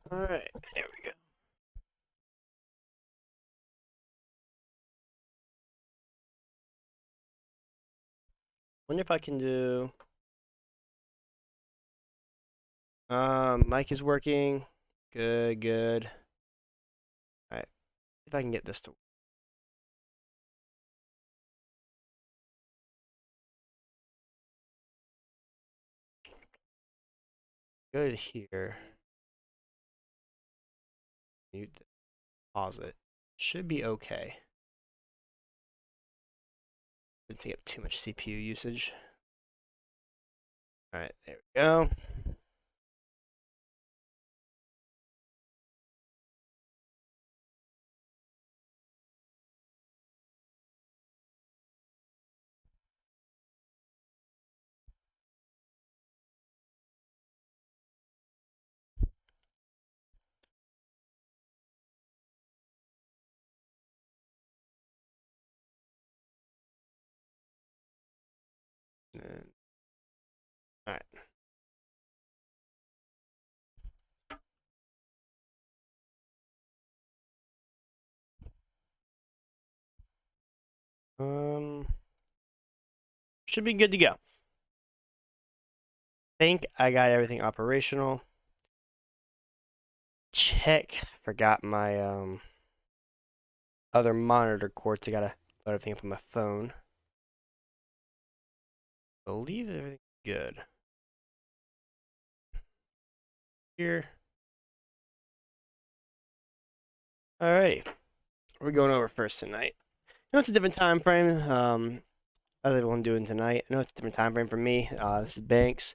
All right, there we go. Wonder if I can do. Mic is working. Good, good. All right, if I can get this to. Go to here. Mute. Pause it. Should be okay. Didn't take up too much CPU usage. All right, there we go. And, all right. Should be good to go. Think I got everything operational. Check. Forgot my other monitor cords. I gotta load everything up on my phone. Believe everything's good. Here. Alrighty. We're going over first tonight. I know it's a different time frame. How's everyone doing tonight? I know it's a different time frame for me. This is Banks.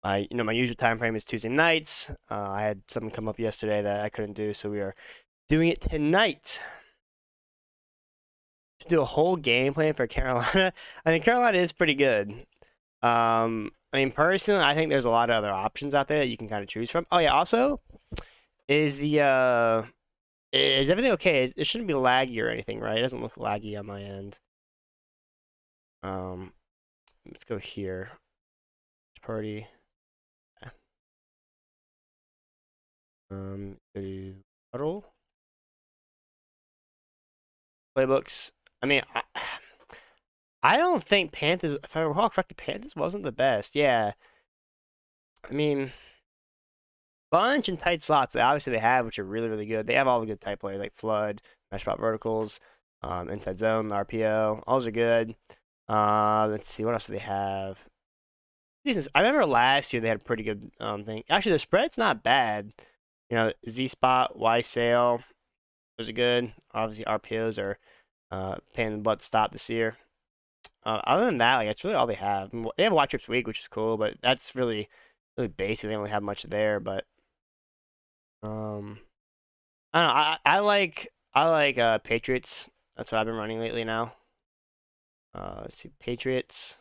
My usual time frame is Tuesday nights. I had something come up yesterday that I couldn't do, so we are doing it tonight. To do a whole game plan for Carolina. I mean, Carolina is pretty good. I mean, personally, I think there's a lot of other options out there that you can kind of choose from. Oh yeah, also, is is everything okay? It shouldn't be laggy or anything, right? It doesn't look laggy on my end. Um, let's go here. Party. Go to Huddle. Playbooks. I mean, I don't think Panthers, if I recall correctly, Panthers wasn't the best. Yeah. I mean, bunch and tight slots that obviously they have, which are really, really good. They have all the good type players like Flood, Mesh Pop Verticals, Inside Zone, RPO. All those are good. Let's see, what else do they have? I remember last year they had a pretty good thing. Actually, the spread's not bad. You know, Z Spot, Y Sale, those are good. Obviously, RPOs are paying the butt stop this year. Other than that, like that's really all they have. They have Watch Trips Week, which is cool, but that's really, really basic. They don't really have much there. But um, I don't know. I like Patriots. That's what I've been running lately now. Let's see, Patriots.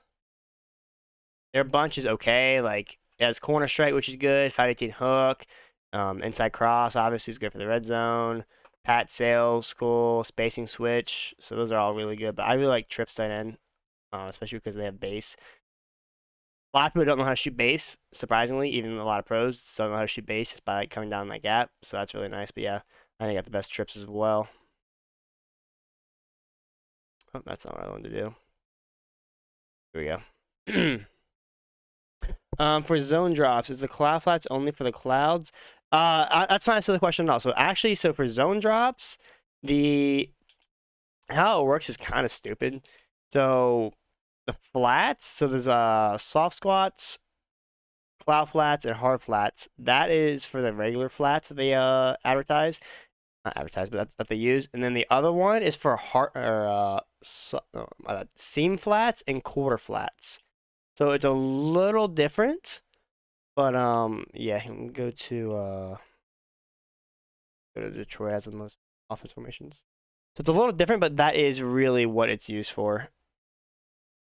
Their bunch is okay. Like it has corner strike, which is good. 518 hook. Inside cross obviously is good for the red zone. Pat sales, cool. Spacing switch. So those are all really good. But I really like trips tight end, especially because they have base. A lot of people don't know how to shoot base, surprisingly. Even a lot of pros don't know how to shoot base just by like, coming down that gap. So that's really nice. But yeah, I think I got the best trips as well. Oh, that's not what I wanted to do. Here we go. For zone drops, is the cloud flats only for the clouds? That's not a silly question at all. So actually, so for zone drops, the how it works is kind of stupid. So the flats, so there's soft squats, cloud flats, and hard flats. That is for the regular flats that they advertise, not advertise, but that's that they use. And then the other one is for hard or seam flats and quarter flats. So it's a little different. But yeah, he can go to Detroit has the most offense formations. So it's a little different, but that is really what it's used for.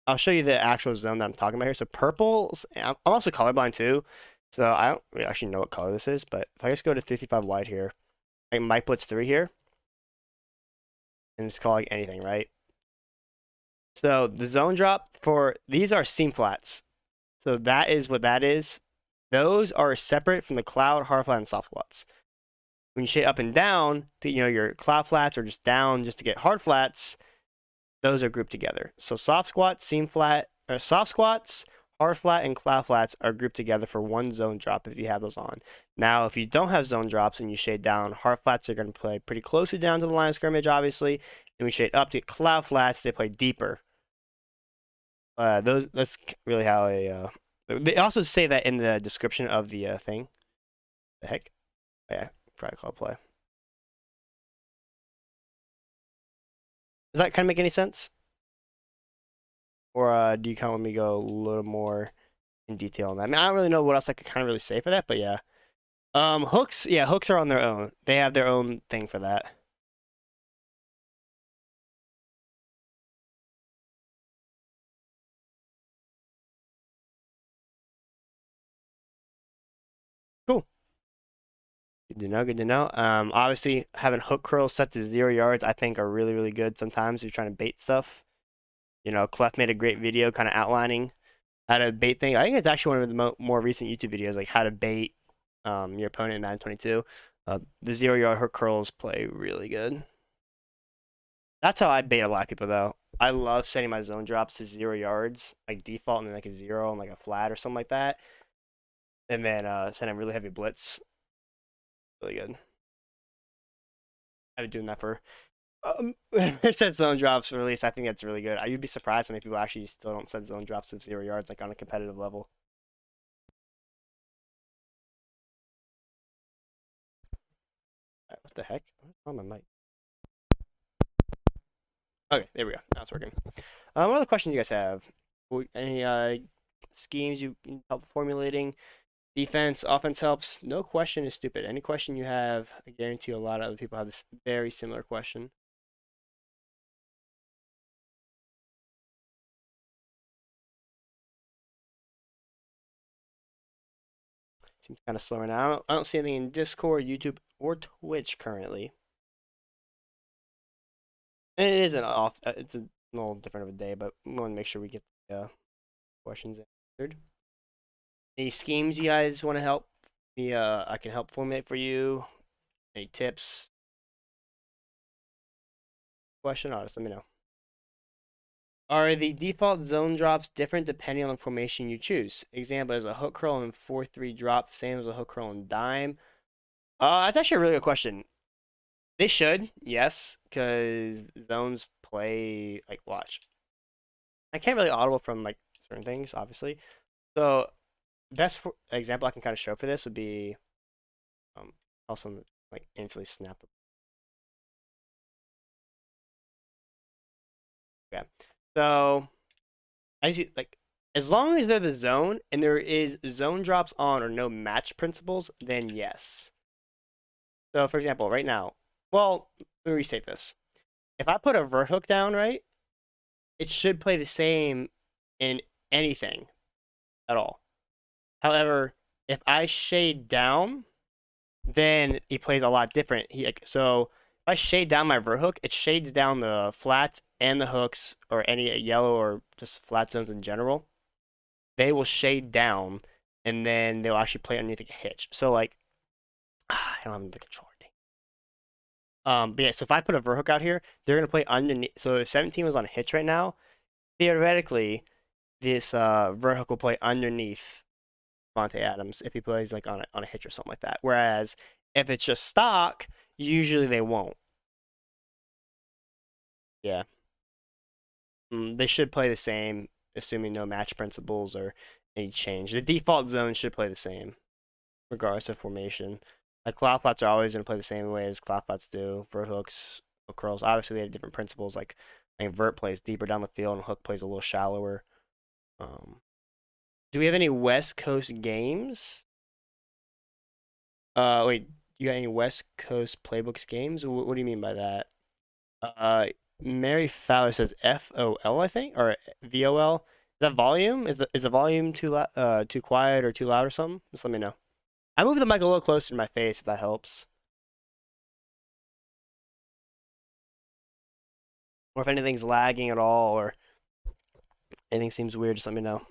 I'll show you the actual zone that I'm talking about here. So purple, I'm also colorblind too, so I don't really actually know what color this is. But if I just go to 55 wide here, like Mike puts 3 here, and it's called like anything, right? So the zone drop for these are seam flats. So that is what that is. those are separate from the cloud, hard flat, and soft squats. When you shade up and down, your cloud flats or just down just to get hard flats, those are grouped together. So soft squats, seam flat, soft squats, hard flat, and cloud flats are grouped together for one zone drop if you have those on. Now, if you don't have zone drops and you shade down, hard flats are going to play pretty closely down to the line of scrimmage, obviously. And we shade up to get cloud flats, they play deeper. That's really how they also say that in the description of the thing. The heck? Oh, yeah, probably call play. Does that kind of make any sense? Or do you kind of want me to go a little more in detail on that? I mean, I don't really know what else I could kind of really say for that, but yeah. Hooks, yeah, hooks are on their own. They have their own thing for that. Cool. Good to know. Good to know. Obviously, having hook curls set to 0 yards, I think, are really, really good. Sometimes if you're trying to bait stuff. Clef made a great video kind of outlining how to bait things. I think it's actually one of the more recent YouTube videos, like how to bait your opponent in Madden 22. The 0 yard hook curls play really good. That's how I bait a lot of people, though. I love setting my zone drops to 0 yards, like default, and then like a 0 and like a flat or something like that. And then sending really heavy blitz. Really good. I've been doing that for set zone drops release. I think that's really good. You'd be surprised how many people actually still don't set zone drops of 0 yards, like on a competitive level. What the heck? What's on my mic? Okay, there we go. Now it's working. What other questions you guys have? Any schemes you need help formulating? Defense, offense helps. No question is stupid. Any question you have, I guarantee a lot of other people have this very similar question. Seems kind of slow right now. I don't see anything in Discord, YouTube, or Twitch currently. And it isn't off. It's a little different of a day, but we want to make sure we get the questions answered. Any schemes you guys want to help me? I can help formulate for you. Any tips? Question? Just let me know. Are the default zone drops different depending on the formation you choose? Example is a hook curl and 4-3 drop the same as a hook curl and dime. That's actually a really good question. They should, yes, because zones play like watch. I can't really audible from like certain things, obviously. So best example I can kind of show for this would be also like instantly snap. Okay, so I see like as long as they're the zone and there is zone drops on or no match principles, then yes. So for example, right now, well, let me restate this. If I put a vert hook down, right, it should play the same in anything at all. However, if I shade down, then he plays a lot different. So if I shade down my vert hook, it shades down the flats and the hooks or any yellow or just flat zones in general. They will shade down, and then they'll actually play underneath like a hitch. So like, I don't have the controller thing. But yeah, so if I put a vert hook out here, they're gonna play underneath. So if 17 was on a hitch right now, theoretically, this vert hook will play underneath Monte Adams if he plays like on a hitch or something like that. Whereas if it's just stock, usually they won't. Yeah. They should play the same, assuming no match principles or any change. The default zone should play the same, regardless of formation. Like cloud flats are always going to play the same way as cloud flats do. Vert hooks, hook curls. Obviously, they have different principles. Like I think vert plays deeper down the field and hook plays a little shallower. Do we have any West Coast games? Wait, you got any West Coast playbooks games? What do you mean by that? Uh, Mary Fowler says FOL, I think, or VOL. Is that volume? Is the volume too quiet or too loud or something? Just let me know. I move the mic a little closer to my face if that helps. Or if anything's lagging at all or anything seems weird, just let me know.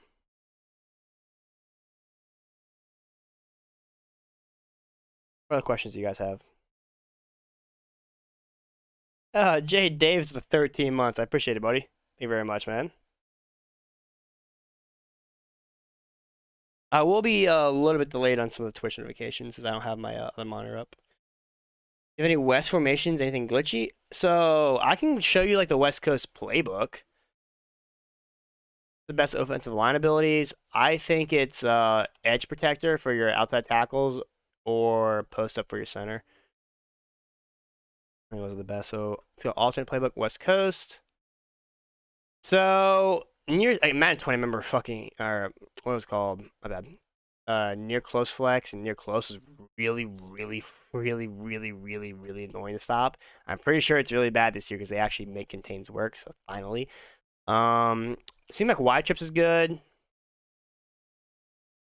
What other questions do you guys have? Jay Dave's the 13 months. I appreciate it, buddy. Thank you very much, man. I will be a little bit delayed on some of the Twitch notifications because I don't have my other monitor up. You have any West formations? Anything glitchy? So I can show you like the West Coast playbook. The best offensive line abilities. I think it's edge protector for your outside tackles or post up for your center. I think those are the best. So let's go alternate playbook West Coast. So near Madden 20, remember fucking or what was it called? My bad. Near close flex and near close is really, really, really, really, really, really annoying to stop. I'm pretty sure it's really bad this year because they actually make contains work. So finally, seems like wide trips is good.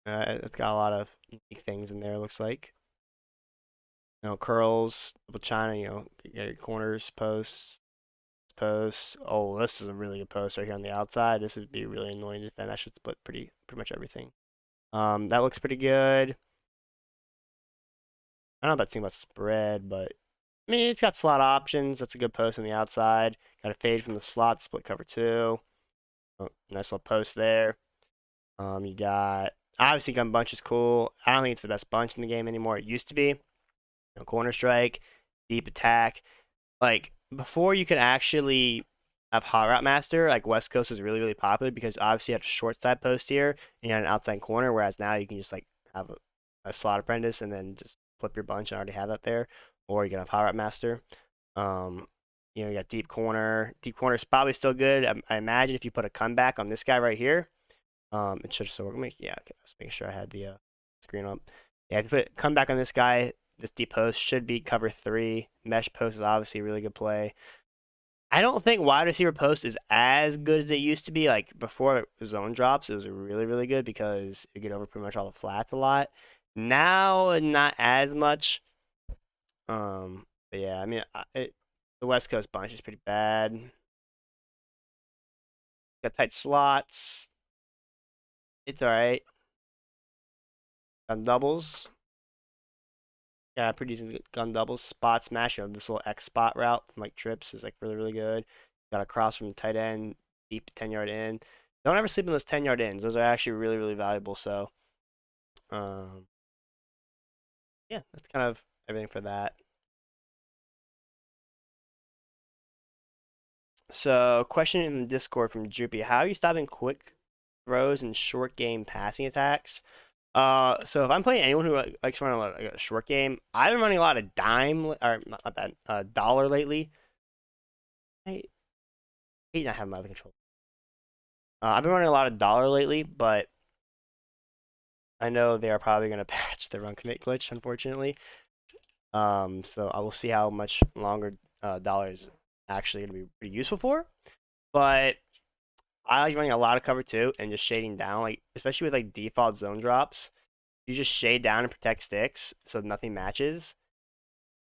It's got a lot of unique things in there. It looks like curls, double china. Your corners, posts. Oh, this is a really good post right here on the outside. This would be really annoying to defend. That should split pretty much everything. That looks pretty good. I don't know about seeing about spread, but I mean it's got slot options. That's a good post on the outside. Got a fade from the slot, split cover 2. Oh, nice little post there. You got obviously gun bunch is cool. I don't think it's the best bunch in the game anymore. It used to be. Corner strike, deep attack. Like before you could actually have hot route master, like West Coast is really, really popular because obviously you have a short side post here and you had an outside corner, whereas now you can just like have a slot apprentice and then just flip your bunch and already have that there. Or you can have hot route master. Um, you got deep corner. Deep corner is probably still good. I imagine if you put a comeback on this guy right here, it should still work. Yeah, okay, I was making sure I had the screen up. Yeah, if you put comeback on this guy, this deep post should be cover 3. Mesh post is obviously a really good play. I don't think wide receiver post is as good as it used to be. Like before zone drops, it was really, really good because you get over pretty much all the flats a lot. Now, not as much. But yeah, I mean, the West Coast bunch is pretty bad. Got tight slots. It's all right. Gun doubles. Yeah, pretty decent gun doubles. Spot smash. This little X spot route from like trips is like really, really good. Got a cross from the tight end, deep 10-yard in. Don't ever sleep in those 10-yard ins. Those are actually really, really valuable. So, um, yeah, that's kind of everything for that. So, question in the Discord from Droopy: how are you stopping quick throws and short game passing attacks? So if I'm playing anyone who likes running like a short game, I've been running a lot of dime or not bad, dollar lately. I hate not having my other control. I've been running a lot of dollar lately, but I know they are probably going to patch the run commit glitch, unfortunately. So I will see how much longer dollar is actually going to be pretty useful for. But I like running a lot of cover 2 and just shading down, like especially with like default zone drops. You just shade down and protect sticks so nothing matches.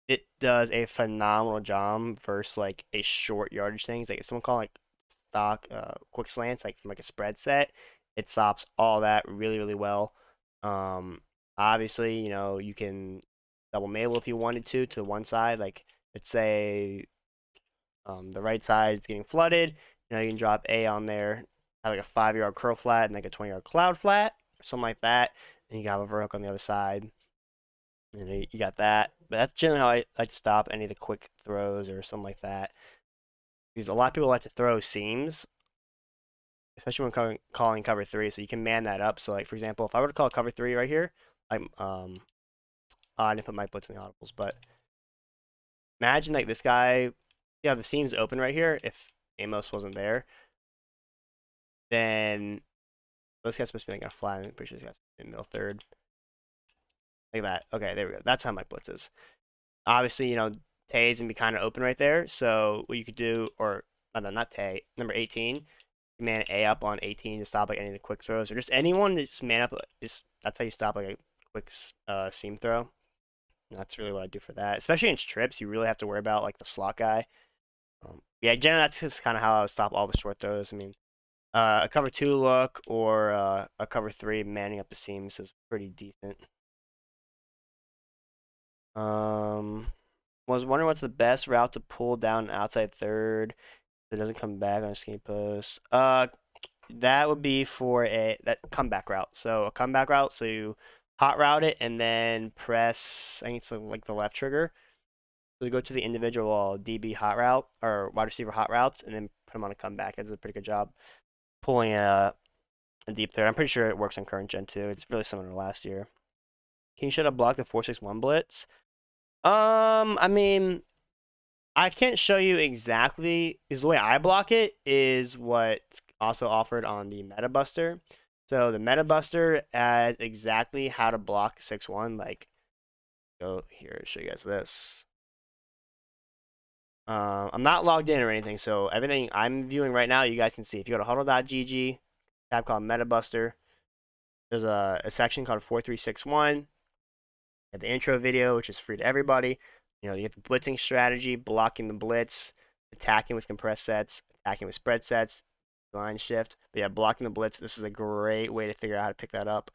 It does a phenomenal job versus like a short yardage things. Like if someone call like stock quick slants like from like a spread set, it stops all that really, really well. Obviously, you can double Mabel if you wanted to one side. Like let's say the right side is getting flooded. You can drop A on there, have like a 5-yard curl flat and like a 20-yard cloud flat or something like that. And you can have a vertical on the other side. You got that. But that's generally how I like to stop any of the quick throws or something like that. Because a lot of people like to throw seams, especially when calling cover 3. So you can man that up. So like for example, if I were to call cover 3 right here, I didn't put my blitz in the audibles, but imagine like this guy, the seam's open right here. If Amos wasn't there, then this guy's supposed to be like a flat. I'm pretty sure this guy's in middle third. Like that. Okay, there we go. That's how my blitz is. Obviously, Tay's gonna be kind of open right there. So what you could do, or no, not Tay, number 18, you man A up on 18 to stop like any of the quick throws, or just anyone to just man up. That's how you stop like a quick seam throw. And that's really what I do for that. Especially in trips, you really have to worry about like the slot guy. Yeah, generally that's just kind of how I would stop all the short throws. I mean, a cover 2 look or a cover 3 manning up the seams is pretty decent. Was wondering what's the best route to pull down an outside third that doesn't come back on a scheme post. That would be for that comeback route. So a comeback route, so you hot route it and then press, I think it's like the left trigger. So you go to the individual DB hot route or wide receiver hot routes and then put them on a comeback. It does a pretty good job pulling a deep third. I'm pretty sure it works on current gen too. It's really similar to last year. King should have blocked the 4-6-1 blitz. I mean, I can't show you exactly, because the way I block it is what's also offered on the Meta Buster. So the Meta Buster has exactly how to block 6-1. Like, go here, show you guys this. I'm not logged in or anything, so everything I'm viewing right now, you guys can see. If you go to HuddleGG, tab called Meta Buster, there's a section called 4361. At the intro video, which is free to everybody. You know, you have the blitzing strategy, blocking the blitz, attacking with compressed sets, attacking with spread sets, line shift. But yeah, blocking the blitz, this is a great way to figure out how to pick that up.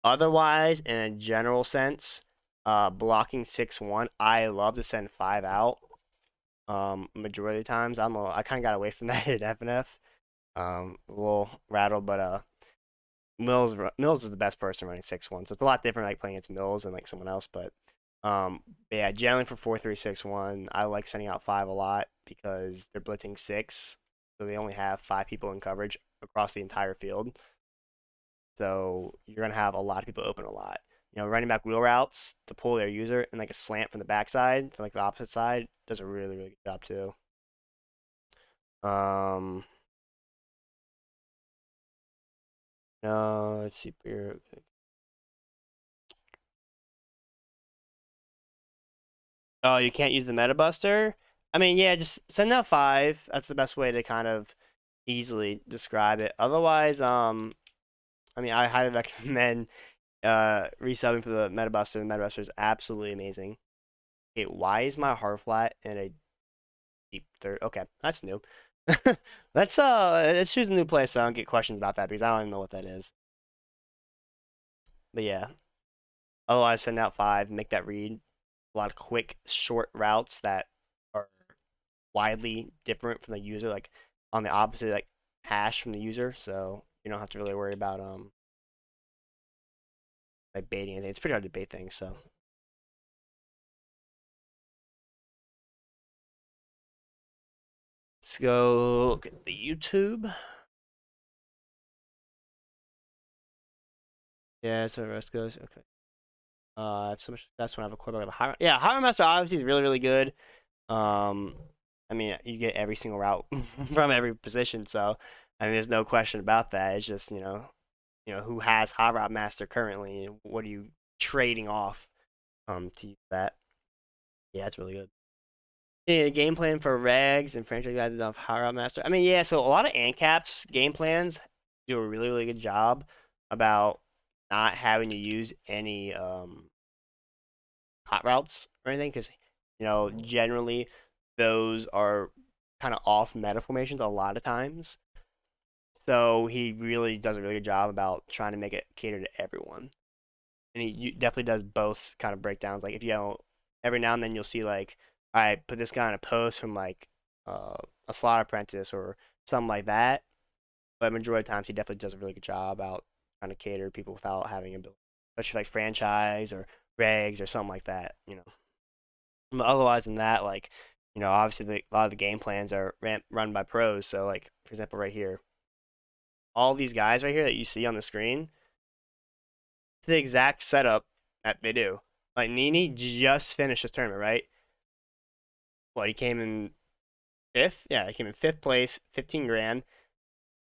Otherwise, in a general sense, blocking 6-1, I love to send 5 out. Majority of the times, I kind of got away from that at FNF. A little rattled, but Mills is the best person running 6-1, so it's a lot different like playing against Mills and like someone else. But yeah, generally for 4-3-6-1, I like sending out 5 a lot because they're blitzing 6, so they only have 5 people in coverage across the entire field. So you're gonna have a lot of people open a lot. You know, running back wheel routes to pull their user and like a slant from the backside, from like the opposite side, does a really really good job too. Um, no, let's see here. Oh, you can't use the Meta Buster? I mean, yeah, just send out 5. That's the best way to kind of easily describe it. Otherwise, I mean, I highly recommend resubbing for the Meta Buster. The Meta Buster is absolutely amazing. Okay, why is my hard flat in a deep third? Okay, that's new. Let's choose a new play so I don't get questions about that because I don't even know what that is. But yeah, otherwise send out 5, make that read. A lot of quick, short routes that are widely different from the user, like on the opposite like hash from the user, so you don't have to really worry about like baiting anything. It's pretty hard to bait things, so let's go look at the YouTube. Yeah, so the rest goes okay. I have so much success when I have a quarterback with a high. Yeah, High Master obviously is really really good. Um, I mean you get every single route from every position, so I mean there's no question about that. It's just who has High Route Master currently, and what are you trading off to use that? Yeah, it's really good. Yeah, game plan for regs and franchise guys of High Route Master. I mean, yeah, so a lot of ANCAP's game plans do a really, really good job about not having to use any hot routes or anything, because generally those are kind of off meta formations a lot of times. So he really does a really good job about trying to make it cater to everyone. And he definitely does both kind of breakdowns. Like if every now and then you'll see like, I put this guy on a post from like a slot apprentice or something like that. But majority of the times he definitely does a really good job about trying to cater to people without having a ability, especially like franchise or regs or something like that. But otherwise than that, like obviously a lot of the game plans are run by pros. So like for example, right here, all these guys right here that you see on the screen, it's the exact setup that they do. Like Nini just finished his tournament, right? Well, he came in 5th. Yeah, he came in 5th place, 15 grand.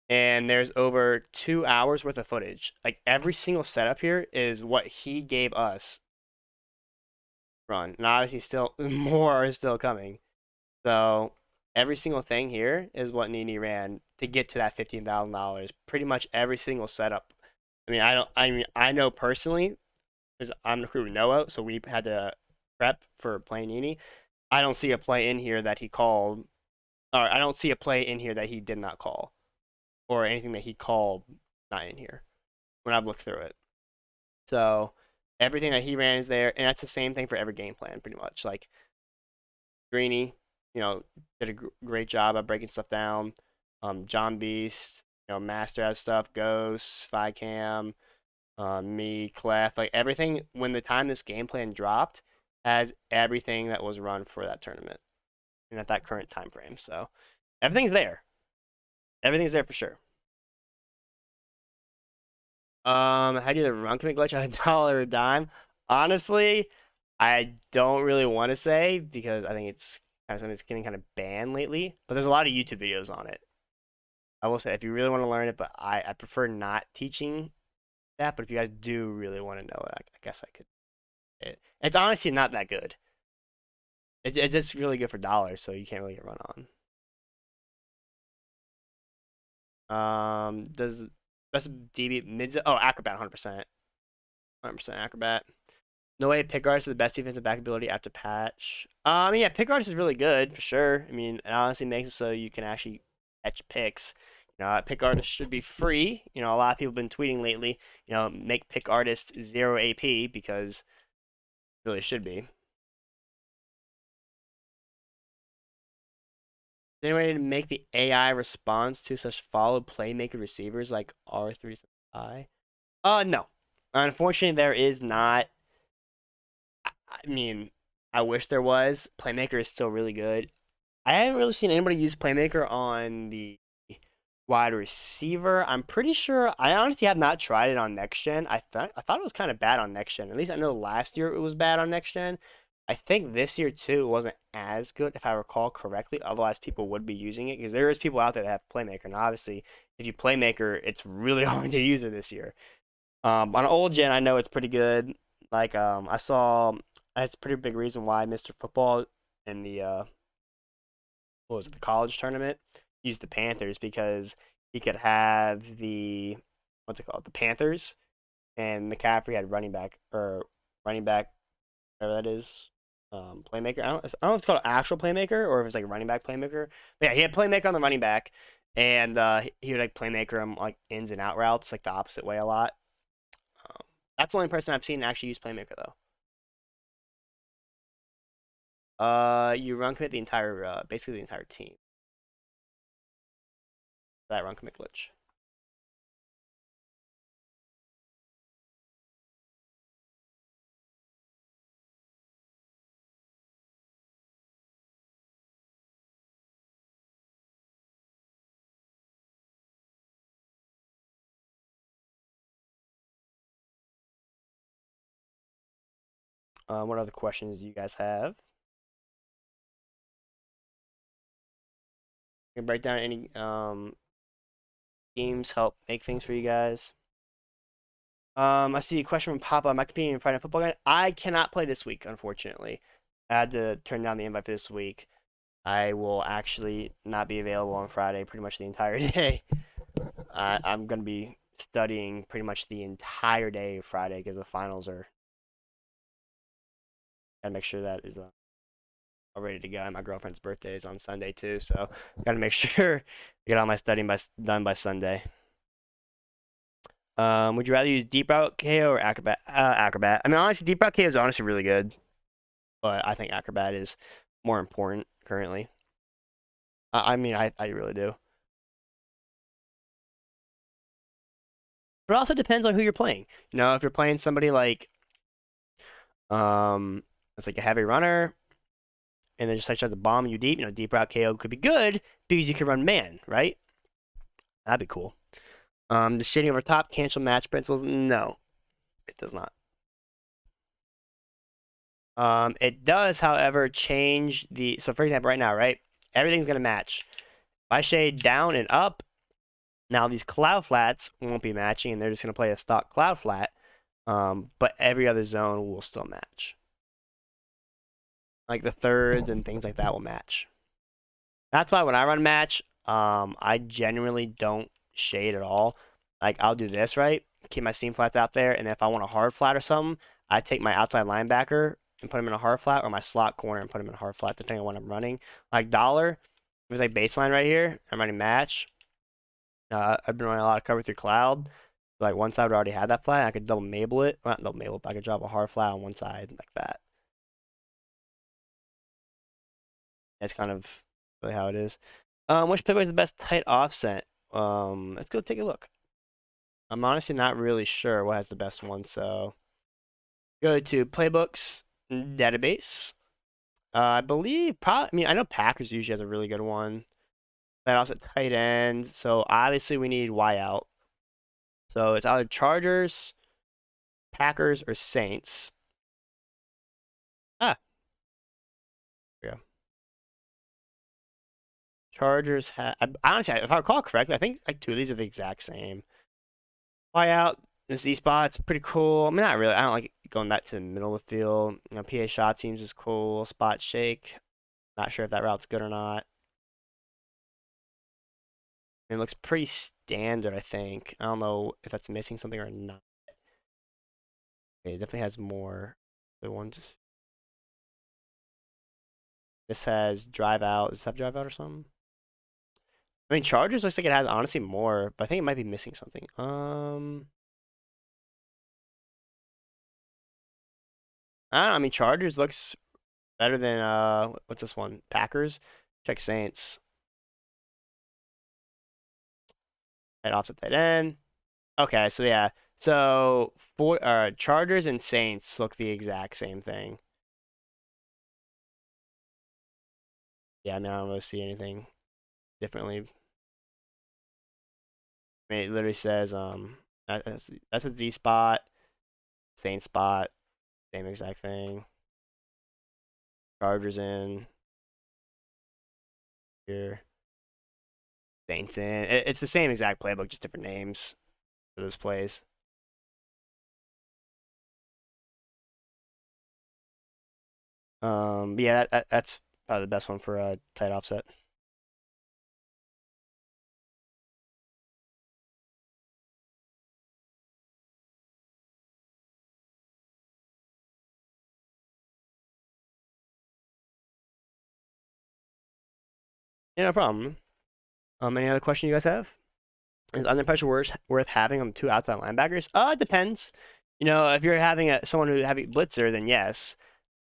And there's over 2 hours worth of footage. Like every single setup here is what he gave us run. And obviously still more is still coming. So every single thing here is what Nini ran to get to that $15,000. Pretty much every single setup. I know personally, because I'm the crew with Noah, so we had to prep for playing Nini. I don't see a play in here that he called, or I don't see a play in here that he did not call, or anything that he called not in here when I've looked through it. So everything that he ran is there, and that's the same thing for every game plan, pretty much. Like Greeny, did a great job of breaking stuff down. John Beast, Master has stuff, Ghost, Cam, me, Clef, like everything. When the time this game plan dropped, has everything that was run for that tournament and at that current time frame. So everything's there. Everything's there for sure. How do you run commit glitch at $1 a dime? Honestly, I don't really want to say because I think it's kind of something that's getting kind of banned lately. But there's a lot of YouTube videos on it. I will say if you really want to learn it, but I prefer not teaching that. But if you guys do really want to know it, I guess I could. It's honestly not that good. It's just really good for dollars, so you can't really get run on. Does best DB mid? Oh, Acrobat, 100%, 100% Acrobat. No way, pick artist is the best defensive back ability after patch. Yeah, pick artist is really good for sure. I mean, it honestly makes it so you can actually catch picks. Pick artist should be free. A lot of people have been tweeting lately. Make pick artist 0 AP because it really should be. Is there any way to make the AI response to such followed playmaker receivers like R3I? No. Unfortunately, there is not. I mean, I wish there was. Playmaker is still really good. I haven't really seen anybody use Playmaker on the wide receiver. I'm pretty sure. I honestly have not tried it on next gen. I thought it was kind of bad on next gen. At least I know last year it was bad on next gen. I think this year too it wasn't as good if I recall correctly. Otherwise, people would be using it because there is people out there that have Playmaker, and obviously, if you Playmaker, it's really hard to use it this year. On old gen, I know it's pretty good. Like I saw that's a pretty big reason why Mr. Football in the what was it, the college tournament used the Panthers because he could have the what's it called, the Panthers, and McCaffrey had running back, whatever that is, playmaker. I don't know if it's called actual playmaker or if it's like a running back playmaker. But yeah, he had playmaker on the running back, and he would like playmaker him like ins and out routes like the opposite way a lot. That's the only person I've seen actually use playmaker though. You run commit the entire, basically the entire team. That run commit glitch. What other questions do you guys have? You can break down any games help make things for you guys. I see a question from Papa. Am I competing in Friday Night Football again? I cannot play this week, unfortunately. I had to turn down the invite for this week. I will actually not be available on Friday pretty much the entire day. I'm going to be studying pretty much the entire day Friday because the finals are. Gotta make sure that is all ready to go. And my girlfriend's birthday is on Sunday too, so gotta make sure I get all my studying done by Sunday. Would you rather use Deep Route KO or Acrobat? Acrobat. I mean, honestly, Deep Route KO is honestly really good, but I think Acrobat is more important currently. I mean, I really do. But it also depends on who you're playing. If you're playing somebody like, it's like a heavy runner, and then just like try to bomb you deep, Deep Route KO could be good because you can run man, right? That'd be cool. The shading over top cancel match principles? No, it does not. It does, however, change the. So, for example, right now, right, everything's gonna match. If I shade down and up, now these cloud flats won't be matching, and they're just gonna play a stock cloud flat. But every other zone will still match. Like the thirds and things like that will match. That's why when I run match, I genuinely don't shade at all. Like I'll do this, right? Keep my seam flats out there, and if I want a hard flat or something, I take my outside linebacker and put him in a hard flat, or my slot corner and put him in a hard flat, depending on what I'm running. Like dollar, there's like baseline right here. I'm running match. I've been running a lot of cover through cloud, Like one side would already have that flag. I could double Mabel it. Well, not double Mabel, but I could drop a hard flag on one side like that. That's kind of really how it is. Which paper is the best tight offset? Let's go take a look. I'm honestly not really sure what has the best one, so go to playbooks database. I believe probably. I mean, I know Packers usually has a really good one. That also tight end. So obviously we need Y out. So it's either Chargers, Packers, or Saints. Ah, yeah. Chargers have. Honestly, if I recall correctly, I think like two of these are the exact same. Y out. The Z spot's pretty cool. I mean, not really. I don't like going back to the middle of the field. You know, PA shot teams is cool. Spot shake. Not sure if that route's good or not. It looks pretty standard, I think. I don't know if that's missing something or not. Okay, it definitely has more other ones. This has drive out. Does this have drive out or something? I mean, Chargers looks like it has honestly more, but I think it might be missing something. I don't know. I mean, Chargers looks better than what's this one? Packers. Check Saints. Head offset tight end. Okay, so yeah. So for Chargers and Saints look the exact same thing. Yeah, I mean, I don't really see anything differently. I mean, it literally says that's a Z spot, Saints spot, same exact thing. Chargers in here, Saints in. It's the same exact playbook, just different names for those plays. Yeah, that's probably the best one for a tight offset. Yeah, no problem. Any other question you guys have? Is under pressure worth having on two outside linebackers? It depends. You know, if you're having someone who's heavy blitzer, then yes.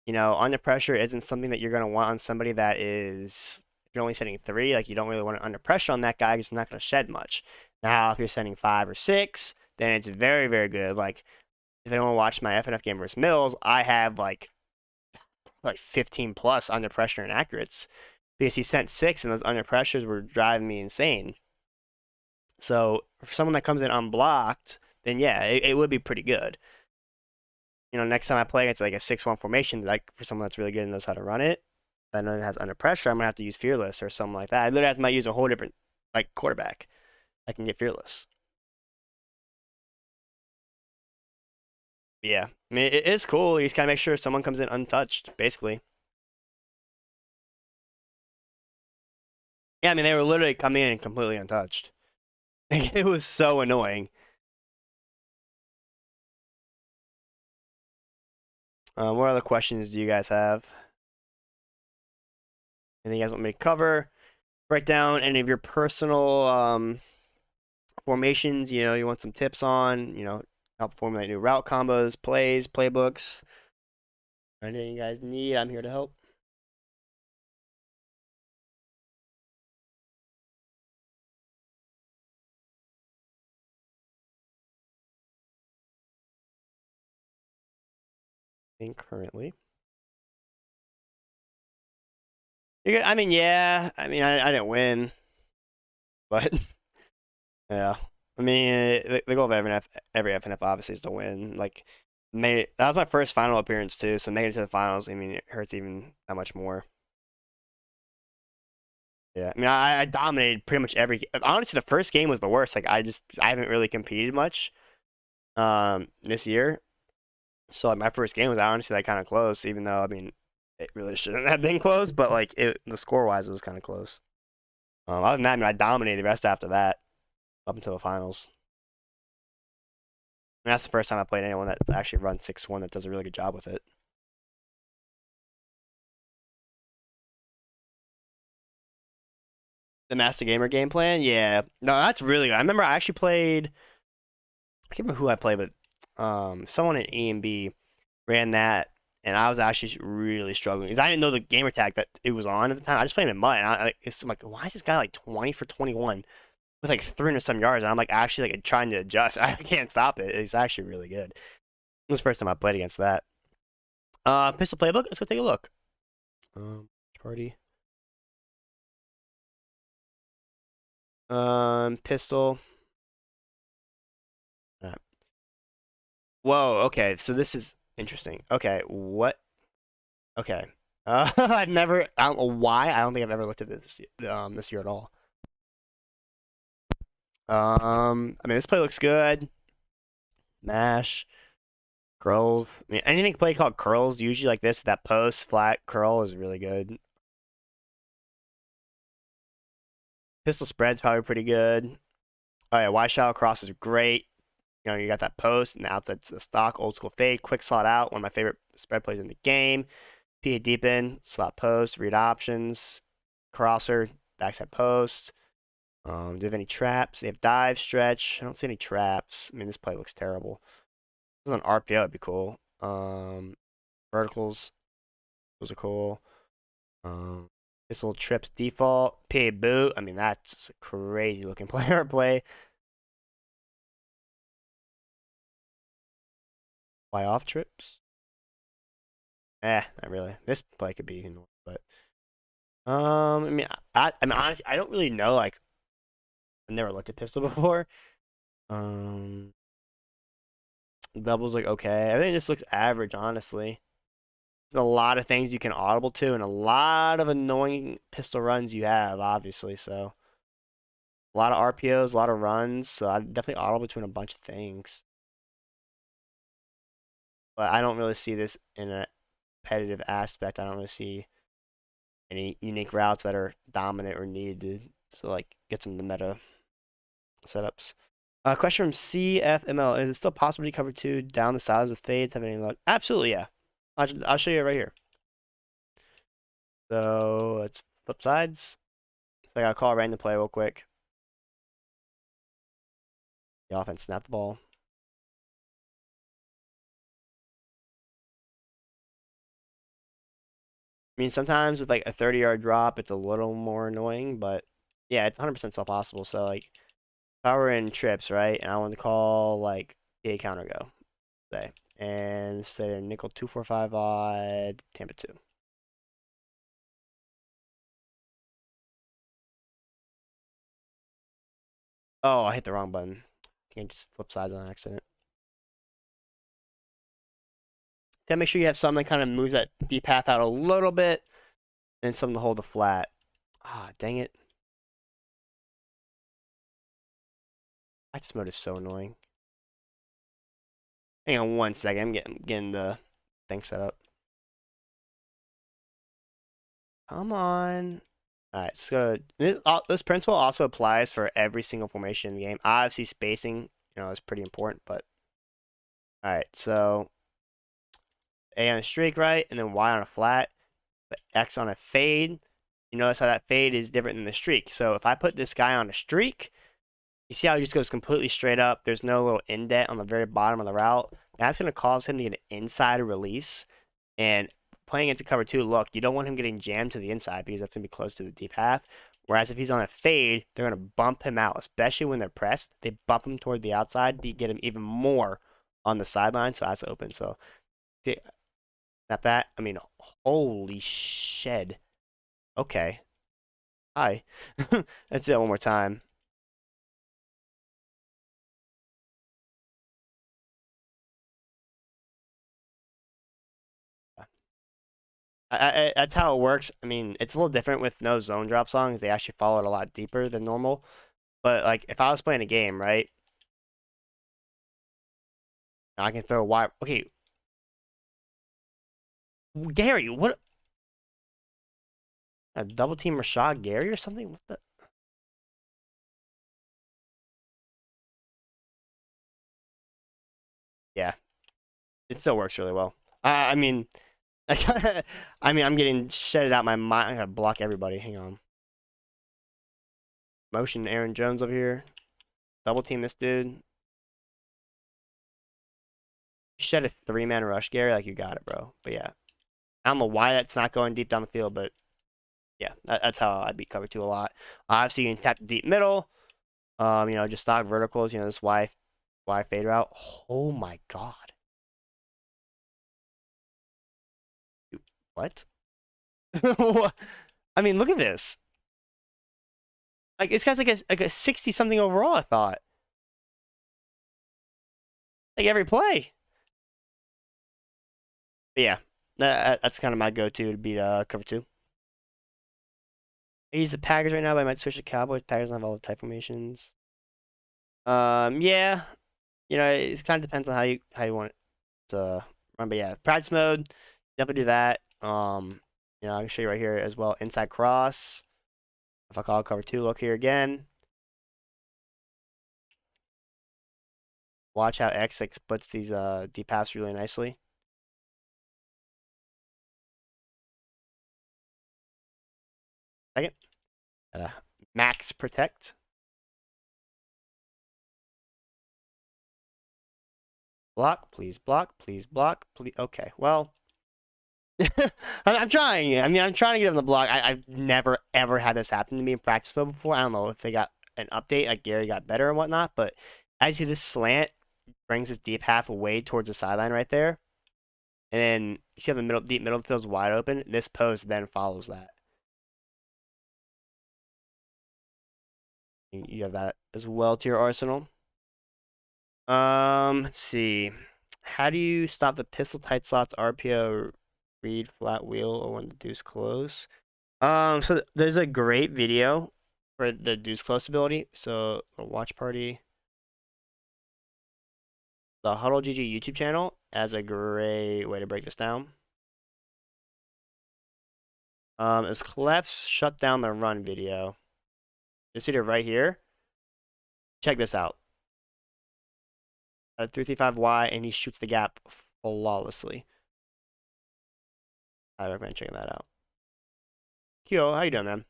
You know, under pressure isn't something that you're gonna want on somebody that is. If you're only setting 3, like you don't really want it under pressure on that guy because he's not gonna shed much. Now, if you're setting 5 or 6, then it's very, very good. Like if anyone watched my FNF game versus Mills, I have like 15 plus under pressure and accurates because he sent 6 and those under pressures were driving me insane. So for someone that comes in unblocked, then yeah, it would be pretty good. You know, next time I play, it's like a 6-1 formation. Like for someone that's really good and knows how to run it, that knows it has under pressure, I'm gonna have to use Fearless or something like that. I literally have to use a whole different like quarterback. I can get Fearless. But yeah, I mean it is cool. You just gotta make sure someone comes in untouched, basically. Yeah, I mean they were literally coming in completely untouched. It was so annoying. What other questions do you guys have? Anything you guys want me to cover? Write down any of your personal formations, you know, you want some tips on, you know, help formulate new route combos, plays, playbooks. Anything you guys need, I'm here to help. I think currently. I mean, yeah. I mean, I didn't win, but yeah. I mean, the goal of every FNF obviously is to win. Like, that was my first final appearance too, so making it to the finals, I mean, it hurts even that much more. Yeah, I mean, I dominated pretty much every. Honestly, the first game was the worst. Like, I haven't really competed much, this year. So like, my first game was honestly like kind of close, even though I mean, it really shouldn't have been close, but like the score wise, it was kind of close. Other than that, I mean, I dominated the rest after that up until the finals. And that's the first time I played anyone that actually runs 6-1 that does a really good job with it. The Master Gamer game plan, yeah, no, that's really good. I remember I actually played can't remember who I played, but someone in E and B ran that, and I was actually really struggling because I didn't know the gamer tag that it was on at the time. I just played in mud, and I'm like, why is this guy like 20 for 21 with like 300 some yards? And I'm like actually like trying to adjust. I can't stop it. It's actually really good. It was the first time I played against that. Pistol playbook. Let's go take a look. Party. Pistol. Whoa. Okay. So this is interesting. Okay. What? Okay. I've never. I don't know why. I don't think I've ever looked at this year at all. I mean, this play looks good. Mash, curls. I mean, anything play called curls, usually like this, that post, flat, curl is really good. Pistol spread's probably pretty good. Oh yeah, wide shadow cross is great. You know, you got that post, and the outside's the stock, old school fade, quick slot out, one of my favorite spread plays in the game. PA deep in, slot post, read options, crosser, backside post. Do they have any traps? They have dive, stretch. I don't see any traps. I mean, this play looks terrible. This is an RPO, it'd be cool. Verticals, those are cool. Pistol trips default. PA boot. I mean, that's a crazy looking player play. Fly off trips. Not really. This play could be annoying, but I mean, I mean, honestly, I don't really know. Like, I've never looked at pistol before. Um, doubles like okay. I think it just looks average, honestly. There's a lot of things you can audible to, and a lot of annoying pistol runs you have, obviously. So a lot of RPOs, a lot of runs. So I definitely audible between a bunch of things. But I don't really see this in a competitive aspect. I don't really see any unique routes that are dominant or needed to like get some of the meta setups. Question from CFML: is it still possible to cover two down the sides with fades? Have any luck? Absolutely, yeah. I'll show you right here. So let's flip sides. So I gotta call a random play real quick. The offense snap the ball. I mean, sometimes with like a 30-yard drop, it's a little more annoying, but yeah, it's 100% still possible. So like, if I were in trips, right, and I want to call like a counter go, say, and say they're nickel 245 odd Tampa 2. Oh, I hit the wrong button. I think I just flip sides on accident. Yeah, make sure you have something that kind of moves that deep path out a little bit, and something to hold the flat. Ah, dang it. Practice mode is so annoying. Hang on one second. I'm getting the thing set up. Come on. All right, so this principle also applies for every single formation in the game. Obviously, spacing, is pretty important, but all right, so A on a streak, right, and then Y on a flat, but X on a fade. You notice how that fade is different than the streak. So if I put this guy on a streak, you see how he just goes completely straight up. There's no little indent on the very bottom of the route. That's going to cause him to get an inside release. And playing into cover two, look, you don't want him getting jammed to the inside because that's going to be close to the deep half. Whereas if he's on a fade, they're going to bump him out, especially when they're pressed. They bump him toward the outside to get him even more on the sideline, so that's open. So, see, snap that. I mean, holy shed. Okay. Hi. Let's do that one more time. That's how it works. I mean, it's a little different with no zone drop songs. They actually follow it a lot deeper than normal. But like, if I was playing a game, right, I can throw a wide. Okay, Gary, what? A double team Rashad Gary or something? What the? Yeah, it still works really well. I mean, I'm getting shedded out my mind. I gotta block everybody. Hang on. Motion Aaron Jones over here. Double team this dude. You shed a 3-man rush, Gary, like you got it, bro. But yeah, I don't know why that's not going deep down the field, but yeah, that's how I beat cover 2 a lot. Obviously, you can tap the deep middle. Just stock verticals. This Y fade route. Oh my god. What? I mean, look at this. Like this guy's like a 60 something overall. I thought. Like every play. But yeah, that's kind of my go-to to beat cover 2. I use the Packers right now, but I might switch to Cowboys. Packers don't have all the type formations. Yeah, it kind of depends on how you want it to run. But yeah, practice mode, definitely do that. I can show you right here as well. Inside cross. If I call it cover 2, look here again. Watch how X like splits these deep paths really nicely. Second, max protect. Block, please block, please block, please. Okay, well, I'm trying. I mean, I'm trying to get him the block. I've never ever had this happen to me in practice mode before. I don't know if they got an update, like Gary got better and whatnot, but as you see, this slant brings this deep half away towards the sideline right there, and then you see how the deep middle feels wide open. This post then follows that. You have that as well to your arsenal. Let's see. How do you stop the pistol tight slots RPO read flat wheel or when the deuce close? So there's a great video for the deuce close ability. So a watch party. The HuddleGG YouTube channel has a great way to break this down. It's Clef's shut down the run video. This video right here. Check this out. 335Y and he shoots the gap flawlessly. I recommend checking that out. Kyo, how you doing, man?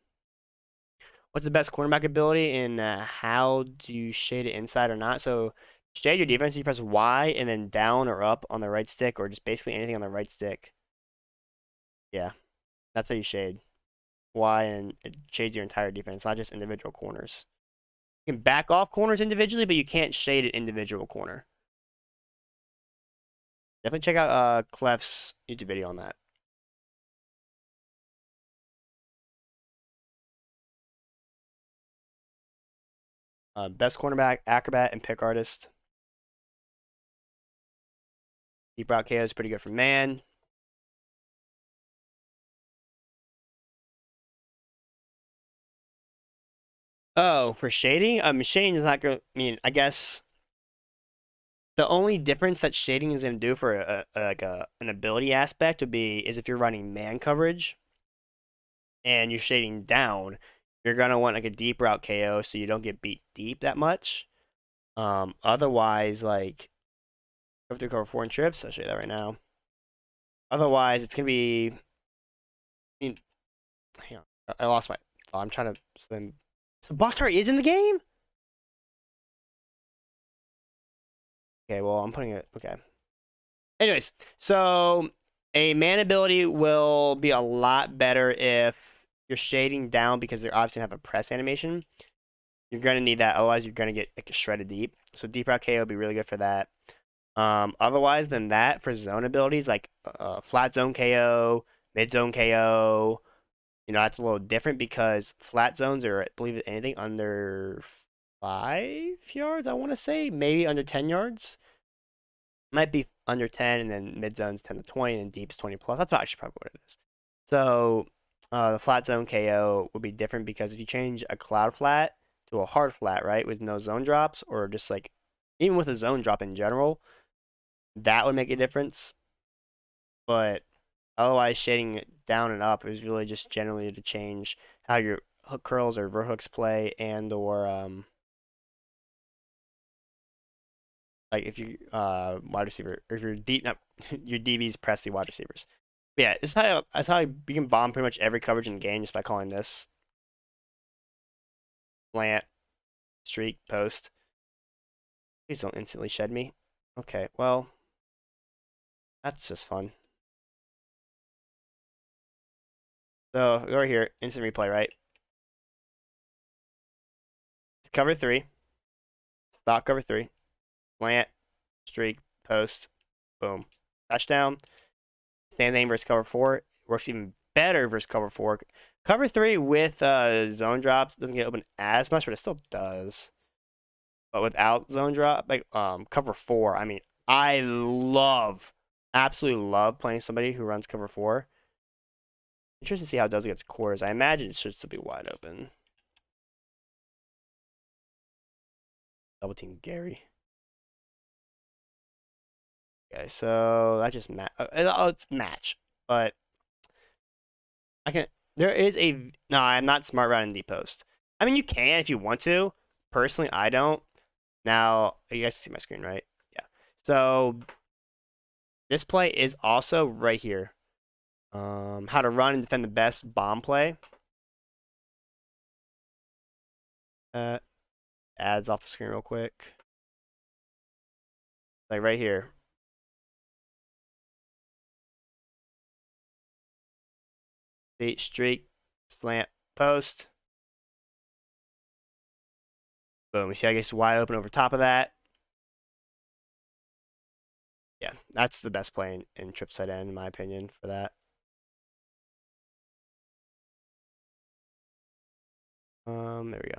What's the best cornerback ability and how do you shade it inside or not? So shade your defense, you press Y and then down or up on the right stick or just basically anything on the right stick. Yeah, that's how you shade. Y and it shades your entire defense, not just individual corners. You can back off corners individually, but you can't shade an individual corner. Definitely check out Clef's YouTube video on that. Best cornerback, acrobat, and pick artist. Deep route KO is pretty good for man. Oh, for shading? Shading is not going to, I guess the only difference that shading is going to do for an ability aspect would be is if you're running man coverage and you're shading down, you're going to want like a deep route KO so you don't get beat deep that much. Otherwise, like, go through cover 4 and trips. I'll show you that right now. Otherwise, it's going to be, hang on, I lost my, I'm trying to, so Bakhtar is in the game? Okay, well, I'm putting it, okay. Anyways, so a man ability will be a lot better if you're shading down because they're obviously going to have a press animation. You're going to need that, otherwise you're going to get like shredded deep. So deep route KO will be really good for that. Otherwise than that, for zone abilities like flat zone KO, mid zone KO, that's a little different because flat zones are, I believe, anything under 5 yards, I want to say, maybe under 10 yards. Might be under 10, and then mid zone's 10 to 20, and deep's 20 plus. That's actually probably what it is. So the flat zone KO would be different because if you change a cloud flat to a hard flat, right, with no zone drops, or just like even with a zone drop in general, that would make a difference. But otherwise, shading it down and up is really just generally to change how your hook curls or verhooks play, and or like if you wide receiver, or if you're deep, not, your DBs press the wide receivers. But yeah, that's how you can bomb pretty much every coverage in the game just by calling this slant, streak, post. Please don't instantly shed me. Okay, well, That's just fun. So go right here, instant replay, right? It's cover 3, stock cover 3, slant, streak, post, boom, touchdown. Same thing versus cover 4. Works even better versus cover 4. Cover 3 with zone drops doesn't get open as much, but it still does. But without zone drop, like cover 4, I mean, I absolutely love playing somebody who runs cover 4. Interesting to see how it does against quarters. I imagine it should still be wide open. Double team Gary. Okay, so that just it's match, but I can. There is a no. I'm not smart routing deep post. I mean, you can if you want to. Personally, I don't. Now you guys see my screen, right? Yeah. So this play is also right here. How to run and defend the best bomb play. Ads off the screen real quick. Like right here. Streak, slant, post. Boom. You see, I guess wide open over top of that. Yeah, that's the best play in trip side end, in my opinion, for that. There we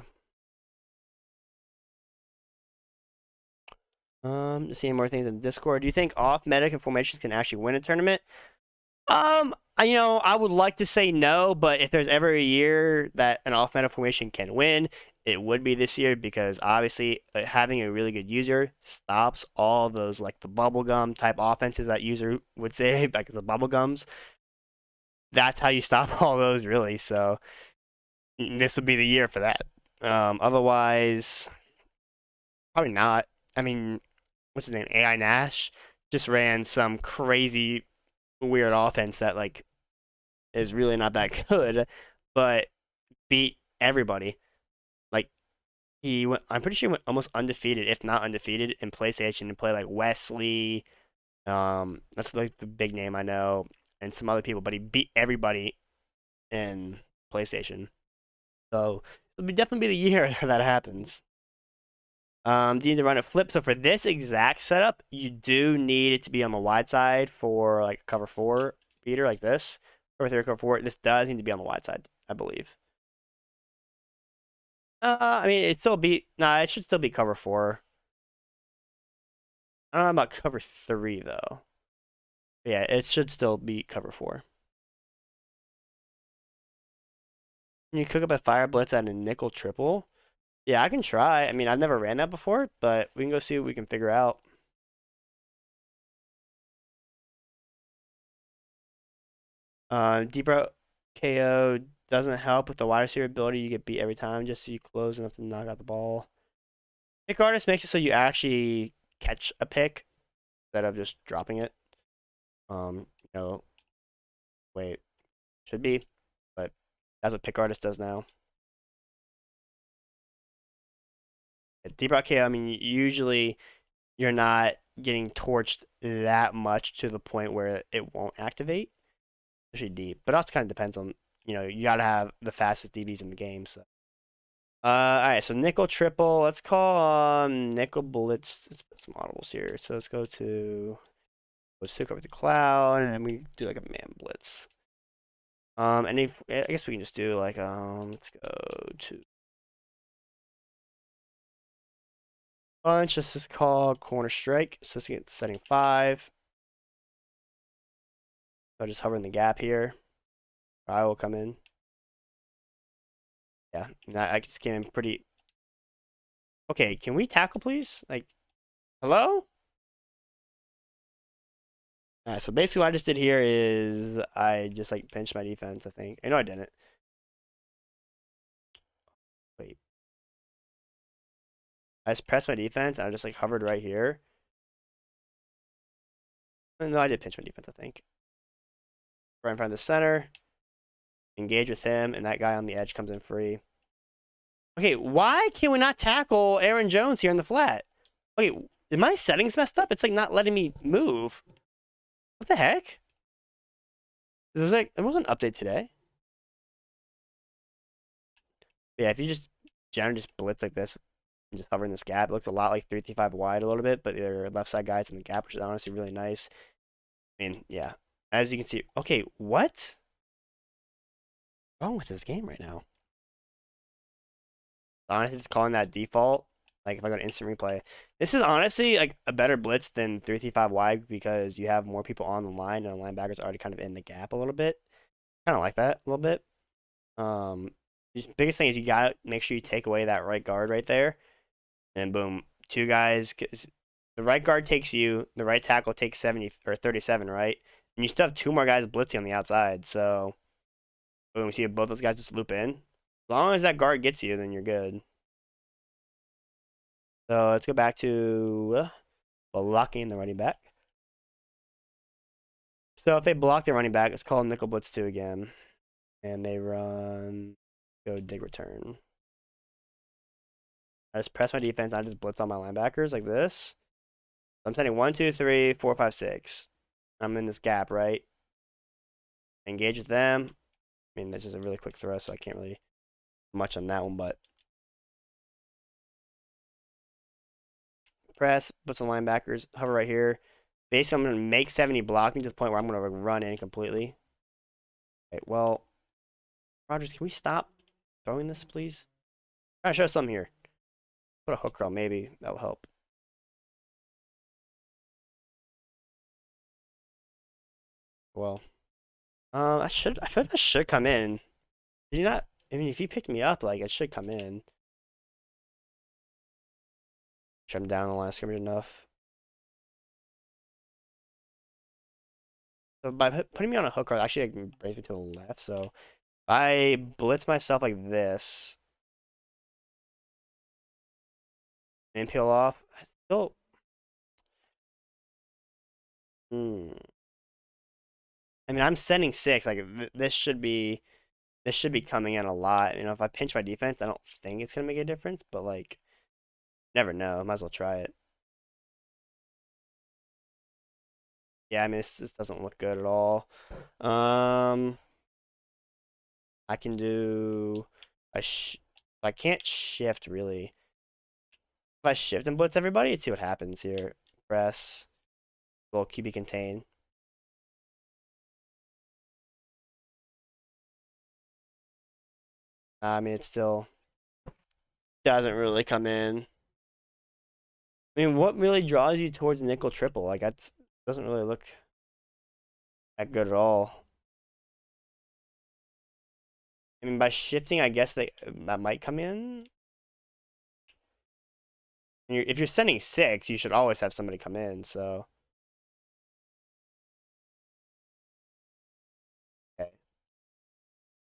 go. Seeing more things in Discord. Do you think off meta formations can actually win a tournament? I would like to say no, but if there's ever a year that an off meta formation can win, it would be this year because obviously having a really good user stops all those like the bubblegum type offenses that user would say, like the bubblegums. That's how you stop all those really. So this would be the year for that. Otherwise, probably not. I mean, what's his name? AI Nash just ran some crazy weird offense that like is really not that good, but beat everybody. Like he went, I'm pretty sure he went almost undefeated, if not undefeated, in PlayStation and play like Wesley. That's like the big name I know, and some other people, but he beat everybody in PlayStation. So it'll definitely be the year that happens. Do you need to run a flip? So for this exact setup, you do need it to be on the wide side for like a cover 4 beater like this. Cover 3, cover 4. This does need to be on the wide side, I believe. I mean, it should still be cover 4. I don't know about cover 3 though. But yeah, it should still be cover 4. Can you cook up a fire blitz at a nickel triple? Yeah, I can try. I mean, I've never ran that before, but we can go see what we can figure out. Deep route KO doesn't help with the wide receiver ability. You get beat every time just so you close enough to knock out the ball. Pick artist makes it so you actually catch a pick instead of just dropping it. Wait, should be, but that's what pick artist does now. Deep route KO, I mean, usually you're not getting torched that much to the point where it won't activate, especially deep. But it also kind of depends on, you got to have the fastest DBs in the game. So, all right, so nickel triple. Let's call nickel blitz. Let's put some audibles here. So let's take over the cloud, and then we do like a man blitz. And if I guess we can just do like let's go to bunch. This is called corner strike. So let's get setting 5. I'll just hover in the gap here. I will come in. Yeah, I just came in pretty. Okay, can we tackle, please? Like, hello? Alright, so basically what I just did here is I just like pinched my defense, I think. No, I didn't. Wait. I just pressed my defense and I just like hovered right here. No, I did pinch my defense, I think. Right in front of the center. Engage with him, and that guy on the edge comes in free. Okay, why can we not tackle Aaron Jones here in the flat? Okay, did my settings messed up? It's like not letting me move. What the heck? There was an update today. Yeah, if you just generally just blitz like this, and just hover in this gap, it looks a lot like 335 wide a little bit, but your left side guys in the gap, which is honestly really nice. I mean, yeah, as you can see. Okay, what? What's wrong with this game right now? Honestly, just calling that default. Like if I go to instant replay, this is honestly like a better blitz than 335 wide because you have more people on the line and the linebackers already kind of in the gap a little bit. Kind of like that a little bit. The biggest thing is you gotta make sure you take away that right guard right there, and boom, two guys. The right guard takes you, the right tackle takes 70 or 37, right? And you still have two more guys blitzing on the outside. So boom, see if both those guys just loop in. As long as that guard gets you, then you're good. So let's go back to blocking the running back. So if they block the running back, it's called nickel blitz 2 again. And they run go dig return. I just press my defense, I just blitz on my linebackers like this. I'm sending 1, 2, 3, 4, 5, 6. I'm in this gap, right? Engage with them. I mean, that's just a really quick throw, so I can't really do much on that one, but press, blitz on linebackers, hover right here. Basically, I'm going to make 70 blocking to the point where I'm going to run in completely. Okay, well, Rogers, can we stop throwing this, please? I'm trying to show something here. Put a hook curl, maybe. That will help. Well, I feel like I should come in. Did you not? I mean, if you picked me up, like, it should come in. Sure, I'm down the line of scrimmage enough. So by putting me on a hook guard, actually it brings me to the left. So I blitz myself like this and peel off. I still, hmm. I mean, I'm sending 6. Like this should be coming in a lot. You know, if I pinch my defense, I don't think it's gonna make a difference. But like, never know. Might as well try it. Yeah, I mean, this doesn't look good at all. Um, I can do I can't shift really. If I shift and blitz everybody, let's see what happens here. Press, well, QB contain. I mean, it still doesn't really come in. I mean, what really draws you towards nickel triple? Like, that doesn't really look that good at all. I mean, by shifting, I guess that might come in. And if you're sending 6, you should always have somebody come in. So, okay.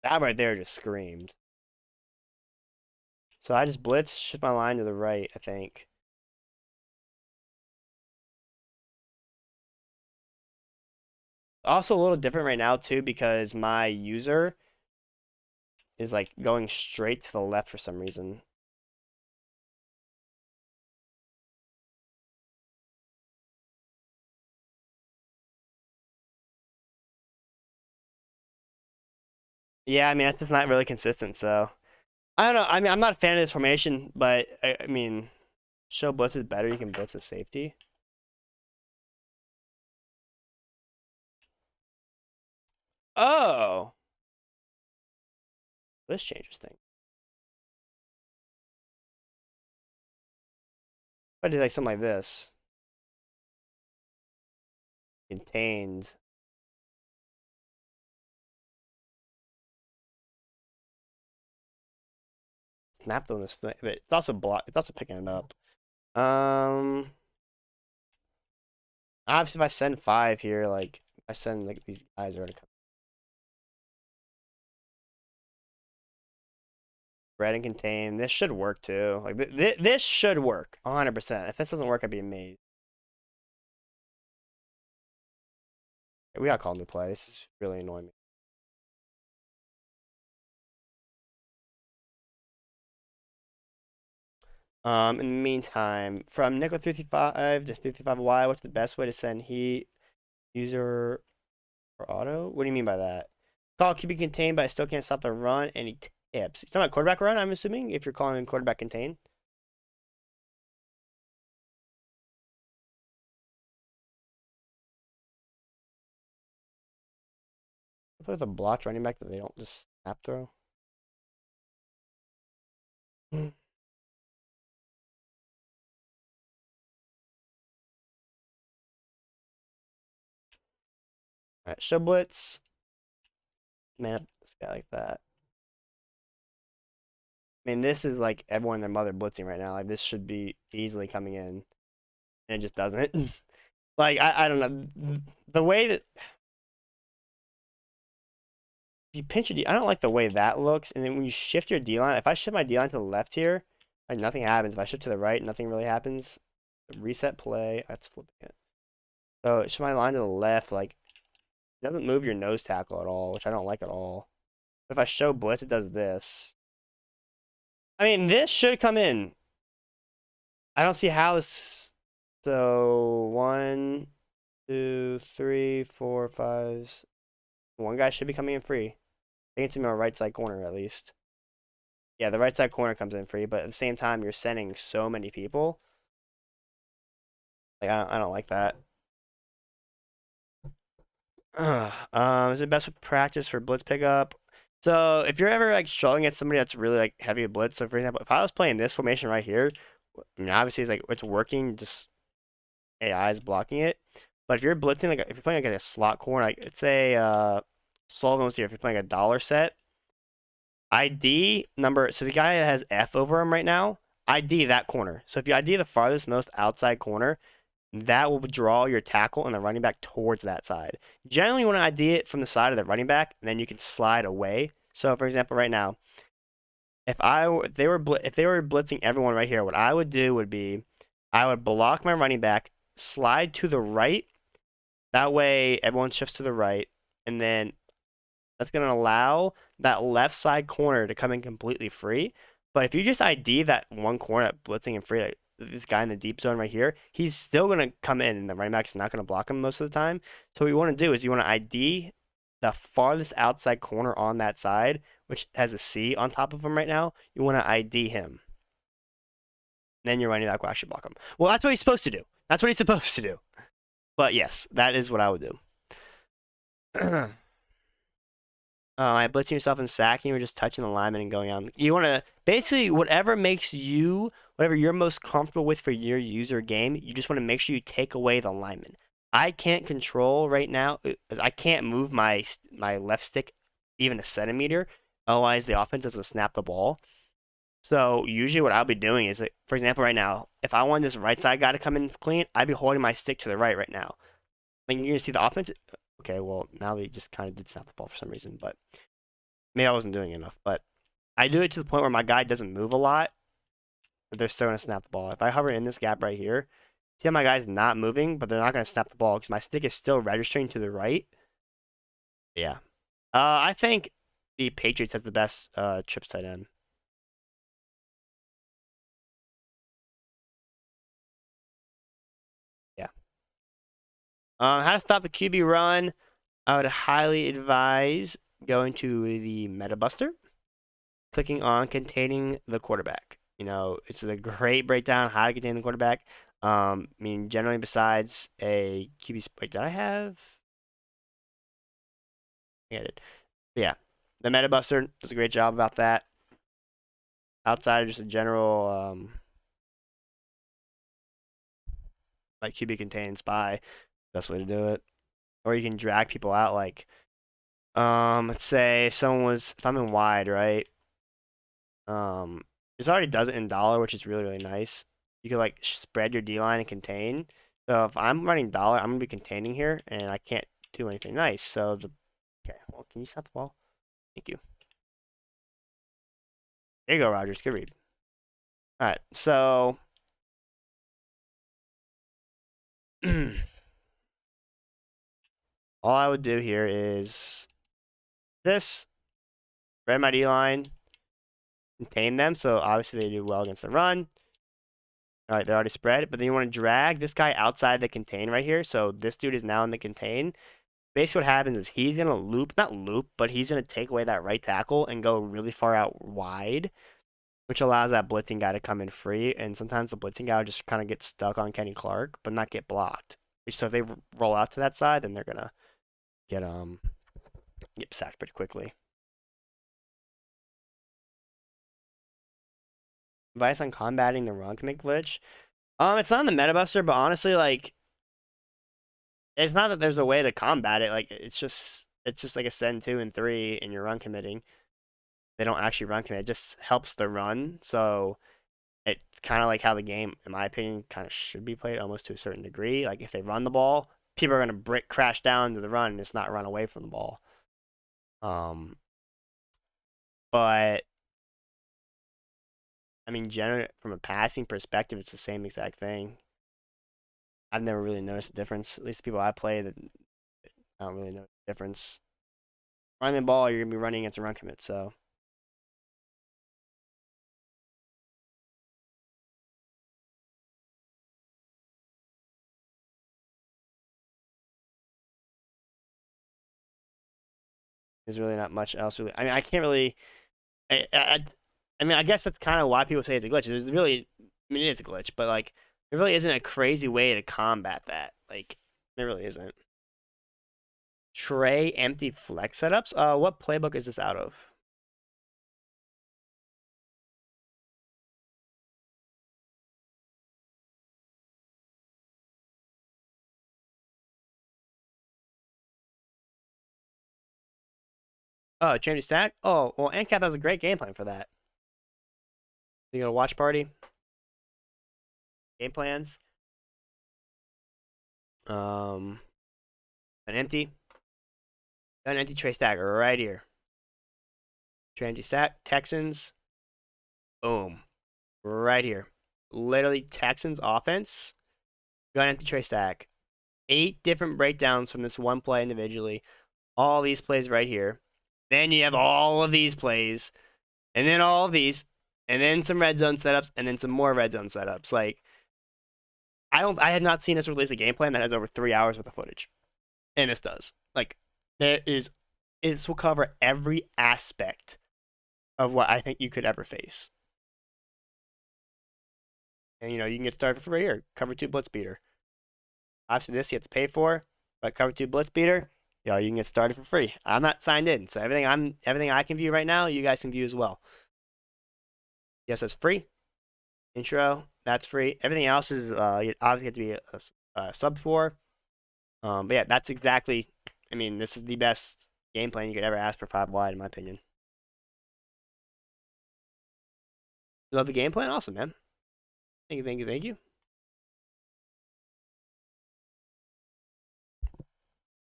That right there just screamed. So I just blitz, shift my line to the right, I think. Also a little different right now too because my user is like going straight to the left for some reason. Yeah, I mean that's just not really consistent. So I don't know. I mean I'm not a fan of this formation, but I mean show blitz is better. You can blitz a safety. Oh, this changes things. If I do like something like this, contained. Snap on this, but it's also block. It's also picking it up. Um, obviously if I send 5 here, like if I send like these guys are gonna come. Red and contain. This should work too. Like this should work 100%. If this doesn't work, I'd be amazed. We gotta call new play. This is really annoying me. In the meantime, from nickel 355 to 355 Y, what's the best way to send heat? User or auto? What do you mean by that? Call QB contained, but I still can't stop the run. Any tips? You're talking about quarterback run, I'm assuming, if you're calling quarterback contain. Play with a blocked running back that they don't just snap throw. All right, show blitz. Man up this guy like that. I mean, this is like everyone and their mother blitzing right now. Like this should be easily coming in, and it just doesn't. Like I don't know the way that you pinch your D. I don't like the way that looks. And then when you shift your D line, if I shift my D line to the left here, like nothing happens. If I shift to the right, nothing really happens. Reset play. That's flipping it. So shift my line to the left, like it doesn't move your nose tackle at all, which I don't like at all. But if I show blitz, it does this. I mean, this should come in. I don't see how this. So 1, 2, 3, 4, 5. One guy should be coming in free. I think it's in my right side corner at least. Yeah, the right side corner comes in free, but at the same time, you're sending so many people. Like I don't like that. Is it best with practice for blitz pickup? So if you're ever like struggling at somebody that's really like heavy at blitz, so for example, if I was playing this formation right here, I mean obviously it's like it's working, just AI is blocking it. But if you're blitzing like if you're playing like a slot corner, like it's a Sullivan's here. If you're playing a dollar set, ID number. So the guy that has F over him right now, ID that corner. So if you ID the farthest most outside corner, that will draw your tackle and the running back towards that side. Generally, you want to ID it from the side of the running back, and then you can slide away. So, for example, right now, if they were blitzing everyone right here, what I would do would be, I would block my running back, slide to the right. That way, everyone shifts to the right, and then that's going to allow that left side corner to come in completely free. But if you just ID that one corner that blitzing and free, like this guy in the deep zone right here, he's still going to come in and the running back's not going to block him most of the time. So what you want to do is you want to ID the farthest outside corner on that side, which has a C on top of him right now. You want to ID him. Then your running back will actually block him. Well, that's what he's supposed to do. That's what he's supposed to do. But yes, that is what I would do. Blitzing yourself and sacking or just touching the lineman and going on. You want to basically whatever makes you, whatever you're most comfortable with for your user game, you just want to make sure you take away the lineman. I can't control right now, I can't move my left stick even a centimeter. Otherwise, the offense doesn't snap the ball. So usually what I'll be doing is, like, for example, right now, if I want this right side guy to come in clean, I'd be holding my stick to the right now. Like you're gonna see the offense. Okay, well now they just kind of did snap the ball for some reason, but maybe I wasn't doing enough. But I do it to the point where my guy doesn't move a lot, but they're still gonna snap the ball. If I hover in this gap right here, see how my guy's not moving, but they're not gonna snap the ball because my stick is still registering to the right. Yeah, I think the Patriots has the best trips tight end. Yeah. How to stop the QB run? I would highly advise going to the Meta Buster, clicking on containing the quarterback. You know, it's a great breakdown how to contain the quarterback. I mean, generally, besides a QB, wait, did I have? Yeah, I did. But yeah, the Meta Buster does a great job about that. Outside of just a general, like QB contain spy, best way to do it. Or you can drag people out, like, let's say someone was, if I'm in wide, right? This already does it in dollar, which is really, really nice. You could like spread your D line and contain. So if I'm running dollar, I'm gonna be containing here, and I can't do anything nice. So okay, well, can you stop the ball? Thank you. There you go, Rogers. Good read. All right, so all I would do here is this, spread my D line, contain them. So obviously they do well against the run. All right, they're already spread, but then you want to drag this guy outside the contain right here. So this dude is now in the contain. Basically, what happens is he's gonna loop, not loop, but he's gonna take away that right tackle and go really far out wide, which allows that blitzing guy to come in free. And sometimes the blitzing guy will just kind of get stuck on Kenny Clark, but not get blocked. So if they roll out to that side, then they're gonna get sacked pretty quickly. Advice on combating the run commit glitch. It's not in the meta buster, but honestly, like, it's not that there's a way to combat it. Like, it's just like a send 2 and 3 and you're run committing. They don't actually run commit. It just helps the run. So it's kind of like how the game, in my opinion, kind of should be played almost to a certain degree. Like, if they run the ball, people are going to crash down to the run and it's not run away from the ball. But I mean, generally, from a passing perspective, it's the same exact thing. I've never really noticed a difference. At least the people I play, that I don't really notice a difference. Running the ball, you're gonna be running against a run commit, so there's really not much else. Really, I mean, I can't really. I mean, I guess that's kind of why people say it's a glitch. There's really, I mean, it is a glitch, but like, there really isn't a crazy way to combat that. Like, there really isn't. Tray empty flex setups. What playbook is this out of? Oh, Trinity Stack? Oh, well, ANCAP has a great game plan for that. You go to watch party, game plans, an empty tray stack right here. Tray empty stack, Texans, boom, right here. Literally Texans offense, got an empty tray stack. 8 different breakdowns from this one play individually. All these plays right here. Then you have all of these plays, and then all of these, and then some red zone setups, and then some more red zone setups. Like, I have not seen us release a game plan that has over 3 hours worth of footage, and this does. Like, this will cover every aspect of what I think you could ever face. And you can get started for right here. Cover 2 blitz beater. Obviously, this you have to pay for, but cover 2 blitz beater, you can get started for free. I'm not signed in, so everything I can view right now, you guys can view as well. Yes, that's free. Intro, that's free. Everything else is you obviously have to be a sub for. But yeah, that's exactly. I mean, this is the best game plan you could ever ask for 5 wide, in my opinion. You love the game plan? Awesome, man. Thank you, thank you, thank you.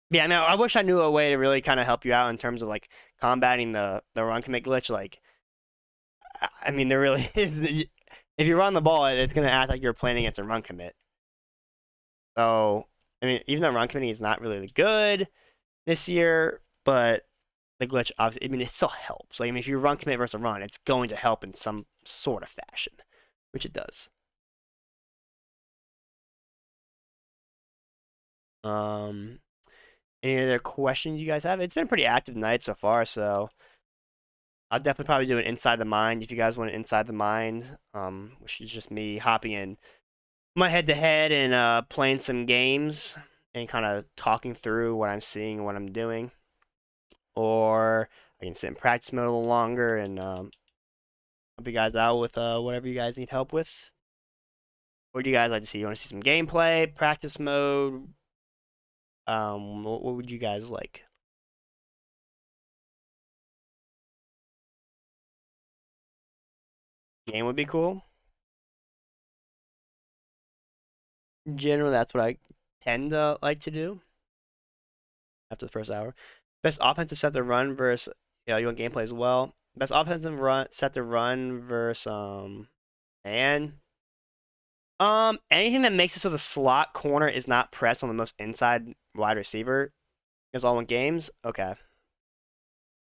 Yeah, no, I wish I knew a way to really kind of help you out in terms of like combating the run commit glitch. Like, I mean, there really is. If you run the ball, it's gonna act like you're playing against a run commit. So, I mean, even though run committing is not really good this year, but the glitch obviously, I mean, it still helps. Like, I mean, if you run commit versus a run, it's going to help in some sort of fashion, which it does. Any other questions you guys have? It's been a pretty active night so far, so I'll definitely probably do an inside the mind if you guys want an inside the mind, which is just me hopping in my head to head and playing some games and kind of talking through what I'm seeing and what I'm doing. Or I can sit in practice mode a little longer and help you guys out with whatever you guys need help with. What do you guys like to see? You want to see some gameplay, practice mode? What would you guys like? Game would be cool. Generally, that's what I tend to like to do after the first hour. Best offensive set to run versus you want gameplay as well. Best offensive run set to run versus and anything that makes it so the slot corner is not pressed on the most inside wide receiver is all in games. Okay.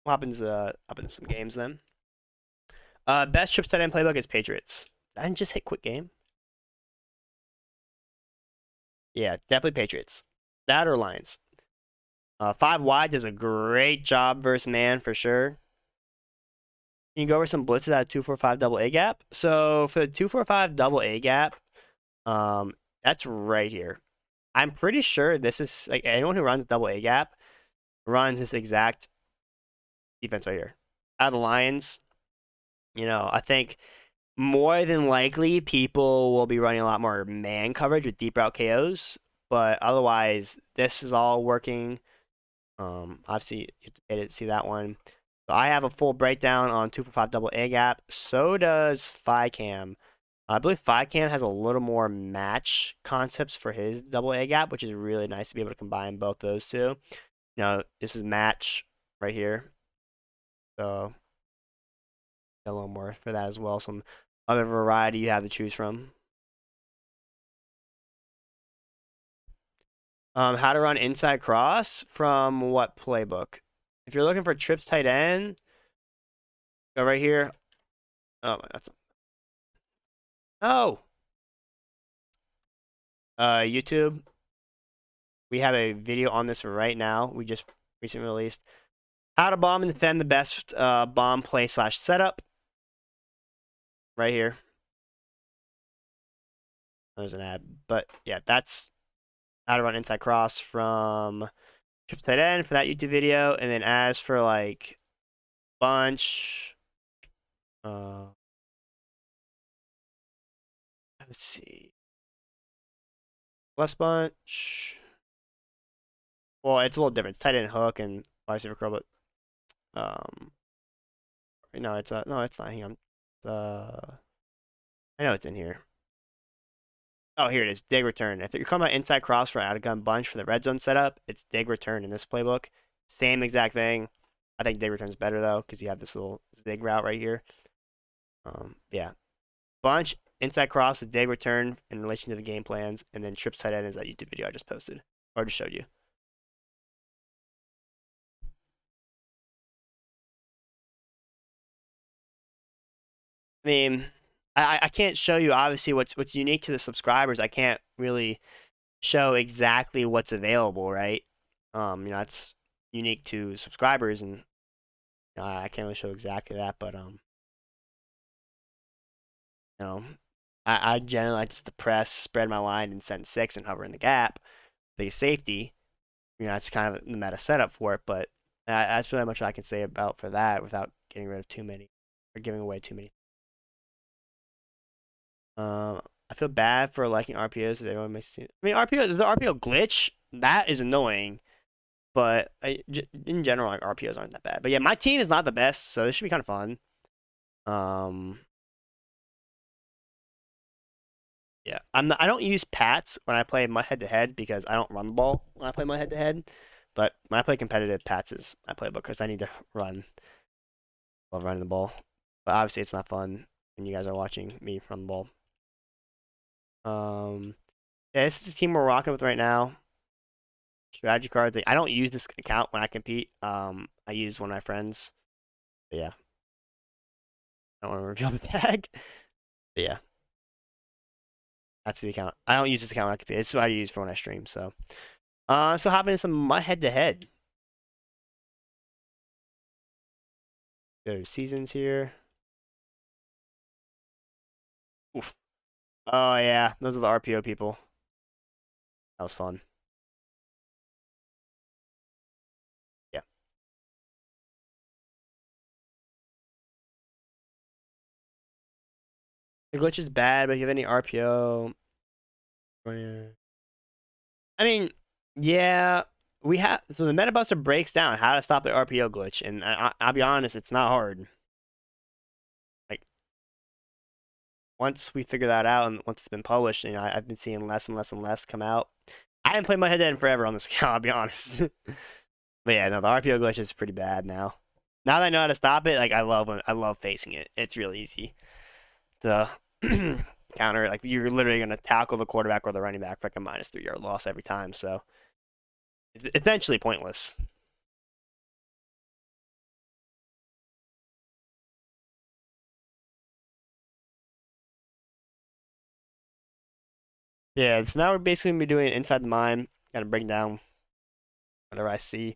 What happens up into some games then? Best trips tight end playbook is Patriots. I didn't just hit quick game. Yeah, definitely Patriots. That or Lions. 5 wide does a great job versus man for sure. Can you go over some blitzes at a 2-4-5 double A gap? So for the 2-4-5 double A gap, that's right here. I'm pretty sure this is like anyone who runs double A gap runs this exact defense right here. Out of the Lions, I think more than likely people will be running a lot more man coverage with deep route KOs, but otherwise this is all working. Obviously you have to pay to see that one. So I have a full breakdown on 2-4-5 double A gap. So does FiCam. I believe FiCam has a little more match concepts for his double A gap, which is really nice to be able to combine both those two. This is match right here. So a little more for that as well. Some other variety you have to choose from. How to run inside cross from what playbook? If you're looking for trips tight end, go right here. Oh, that's oh. YouTube. We have a video on this right now. We just recently released how to bomb and defend the best bomb play / setup. Right here. There's an ad, but yeah, that's how to run inside cross from trips tight end for that YouTube video. And then as for like bunch, let's see, plus bunch. Well, it's a little different. It's tight end hook and wide receiver curl, but no, it's not. Hang on, I know it's in here. Oh, here it is. Dig return. If you're talking about inside cross for out of gun bunch for the red zone setup, it's dig return in this playbook. Same exact thing. I think dig return is better though because you have this little zig route right here. Yeah, bunch inside cross, dig return in relation to the game plans, and then trips tight end is that YouTube video I just posted or just showed you. I mean, I can't show you obviously what's unique to the subscribers. I can't really show exactly what's available, right? That's unique to subscribers, and I can't really show exactly that. But you know, I generally like just to press, spread my line, and send 6 and hover in the gap. The safety, that's kind of the meta setup for it. But that's really much I can say about for that without getting rid of too many or giving away too many. I feel bad for liking RPOs. Everyone makes it. I mean, the RPO glitch that is annoying, but in general, like RPOs aren't that bad. But yeah, my team is not the best, so this should be kind of fun. Yeah, I don't use Pats when I play my head to head because I don't run the ball when I play my head to head. But when I play competitive, Pats is my playbook because I need to run. Love running the ball, but obviously it's not fun when you guys are watching me run the ball. Yeah, this is the team we're rocking with right now. Strategy cards. I don't use this account when I compete. I use one of my friends. But yeah, I don't want to reveal the tag. But yeah, that's the account. I don't use this account when I compete. This is what I use for when I stream. So, so hopping into some my head to head. Go to seasons here. Oof. Oh yeah, those are the RPO people. That was fun. Yeah. The glitch is bad, but if you have any RPO, I mean, yeah, we have. So the Meta Buster breaks down how to stop the RPO glitch, and I'll be honest, it's not hard. Like once we figure that out, and once it's been published, I've been seeing less and less and less come out. I haven't played my head to head forever on this account. I'll be honest. But yeah, no, the RPO glitch is pretty bad now. Now that I know how to stop it, like I love facing it. It's really easy to counter. Like you're literally gonna tackle the quarterback or the running back for like a -3 yard loss every time. So it's essentially pointless. Yeah, so now we're basically gonna be doing inside the mine. Gotta break down whatever I see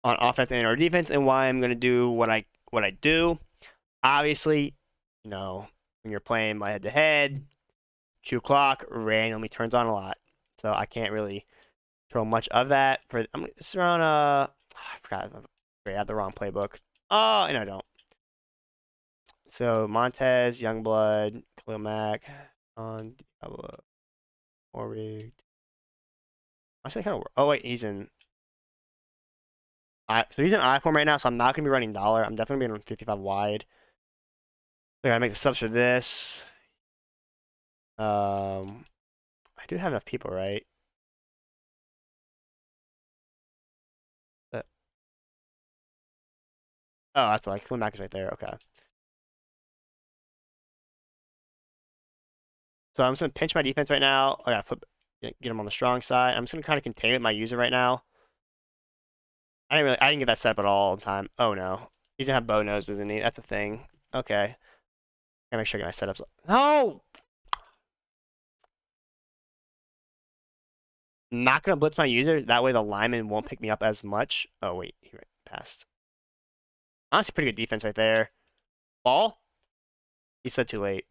on offense and or defense, and why I'm gonna do what I do. Obviously, you know, when you're playing my head to head, 2 o'clock randomly turns on a lot, so I can't really throw much of that. It's around I forgot. I had the wrong playbook. Oh, and I don't. So Montez, Youngblood, Khalil Mack, on Diablo, Orrig. I say kind of. Oh wait, he's in. So he's in I form right now, so I'm not gonna be running dollar. I'm definitely gonna be running 55 wide. I gotta make the subs for this. I do have enough people, right? Uh, oh, that's why. Khalil Mack is right there. Okay. So I'm just gonna pinch my defense right now. I gotta get him on the strong side. I'm just gonna kind of contain with my user right now. I didn't get that set up at all in time. Oh no. He's gonna have bow nose, doesn't he? That's a thing. Okay. Gotta make sure I get my setups. No! I'm not gonna blitz my user. That way the lineman won't pick me up as much. Oh wait, he passed. Honestly, pretty good defense right there. Ball? He said too late.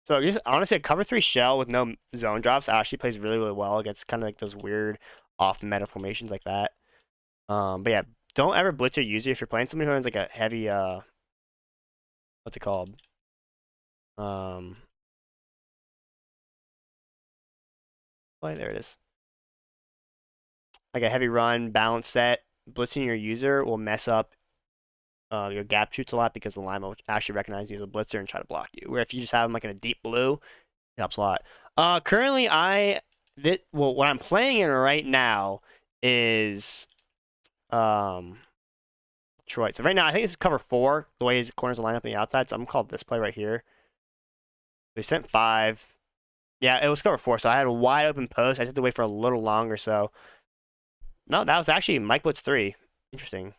So just honestly, a cover 3 shell with no zone drops actually plays really, really well against kind of like those weird off meta formations like that. But yeah, don't ever blitz your user if you're playing somebody who has like a heavy what's it called? Play there it is. Like a heavy run, balance set. Blitzing your user will mess up your gap shoots a lot because the line will actually recognize you as a blitzer and try to block you. Where if you just have them like in a deep blue, it helps a lot. Currently, what I'm playing in right now is Detroit. So right now, I think this is cover 4. The way his corners are lined up on the outside, so I'm gonna call this play right here. We sent 5. Yeah, it was cover 4, so I had a wide open post. I just had to wait for a little longer. So no, that was actually Mike Blitz 3. Interesting.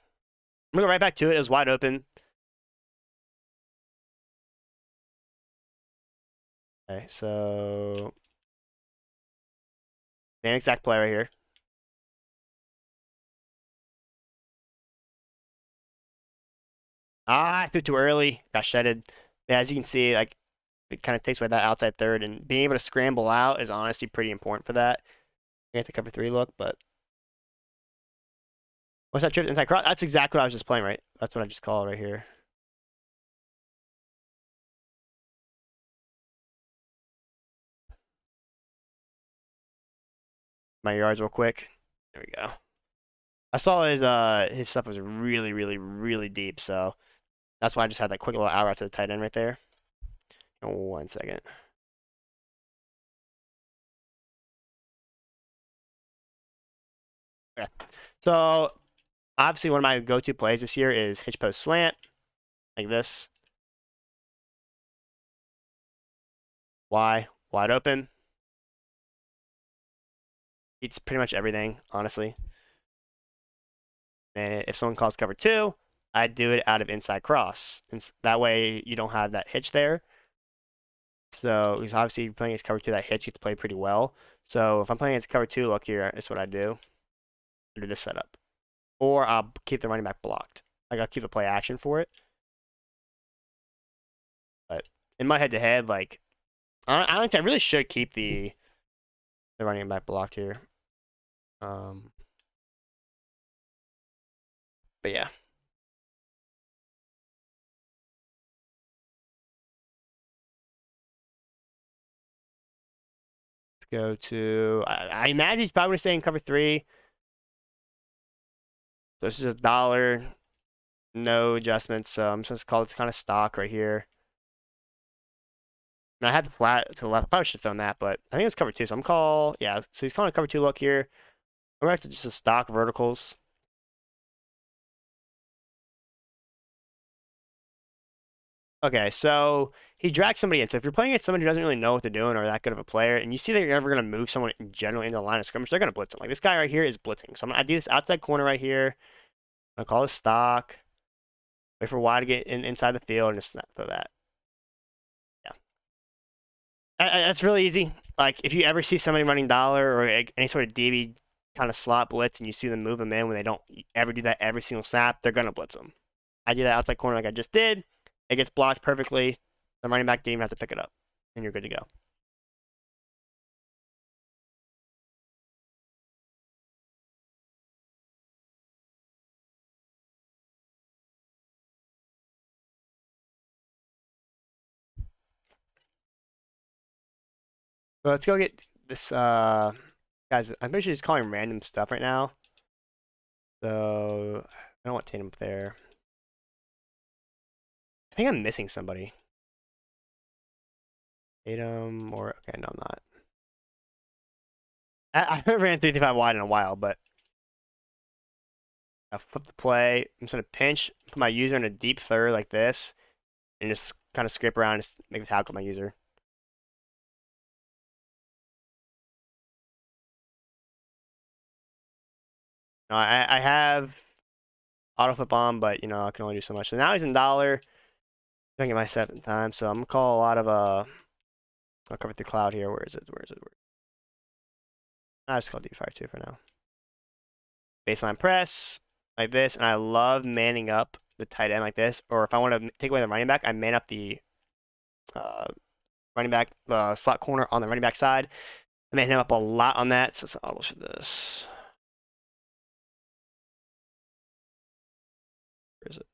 I'm gonna go right back to it. It was wide open. Okay, so same exact play right here. I threw too early. Got shedded. Yeah, as you can see, like it kind of takes away that outside third, and being able to scramble out is honestly pretty important for that. I have to cover 3 look, but what's that trip inside cross? That's exactly what I was just playing, right? That's what I just called right here. My yards real quick. There we go. I saw his stuff was really, really, really deep, so that's why I just had that quick little out route to the tight end right there. 1 second. Okay. So obviously one of my go-to plays this year is hitch post slant, like this. Wide open. Beats pretty much everything, honestly. And if someone calls cover 2, I do it out of inside cross. And that way you don't have that hitch there. So he's obviously playing against cover 2, that hitch gets played pretty well. So if I'm playing against cover 2, look here, this is what I do. I do this setup. Or I'll keep the running back blocked. Like I'll keep a play action for it. But in my head-to-head, like I really should keep the running back blocked here. But yeah. Let's go to. I imagine he's probably staying cover 3. So this is a dollar, no adjustments. So I'm just gonna call this kind of stock right here. And I had the flat to the left. I probably should have thrown that, but I think it's cover 2. So I'm yeah. So he's calling a cover 2 look here. We're back to just a stock verticals. Okay, so he drags somebody in. So if you're playing against someone who doesn't really know what they're doing or that good of a player, and you see that you're never going to move someone in general into the line of scrimmage, they're going to blitz him. Like this guy right here is blitzing. So I do this outside corner right here. I'm going to call this stock. Wait for Y to get inside the field and just throw that. Yeah. That's really easy. like if you ever see somebody running dollar or any sort of DB kind of slot blitz and you see them move them in when they don't ever do that every single snap, they're gonna blitz them. I do that outside corner like I just did. It gets blocked perfectly. The running back didn't even have to pick it up, and you're good to go. So let's go get this. Guys, I'm pretty sure he's calling random stuff right now. So I don't want Tatum up there. I think I'm missing somebody. Tatum or okay, no, I'm not. I haven't ran 335 wide in a while, but I flip the play. I'm just gonna pinch, put my user in a deep third like this, and just kind of scrape around and just make the tackle with my user. No, I have auto flip on, but you know I can only do so much. So now he's in dollar. I get my seventh time, so I'm gonna call a lot of I'll cover the cloud here. Where is it? Where is it? I just call D5 2 for now. Baseline press like this, and I love manning up the tight end like this. Or if I want to take away the running back, I man up the running back, the slot corner on the running back side. I man him up a lot on that. So it's autos for this. Where is it?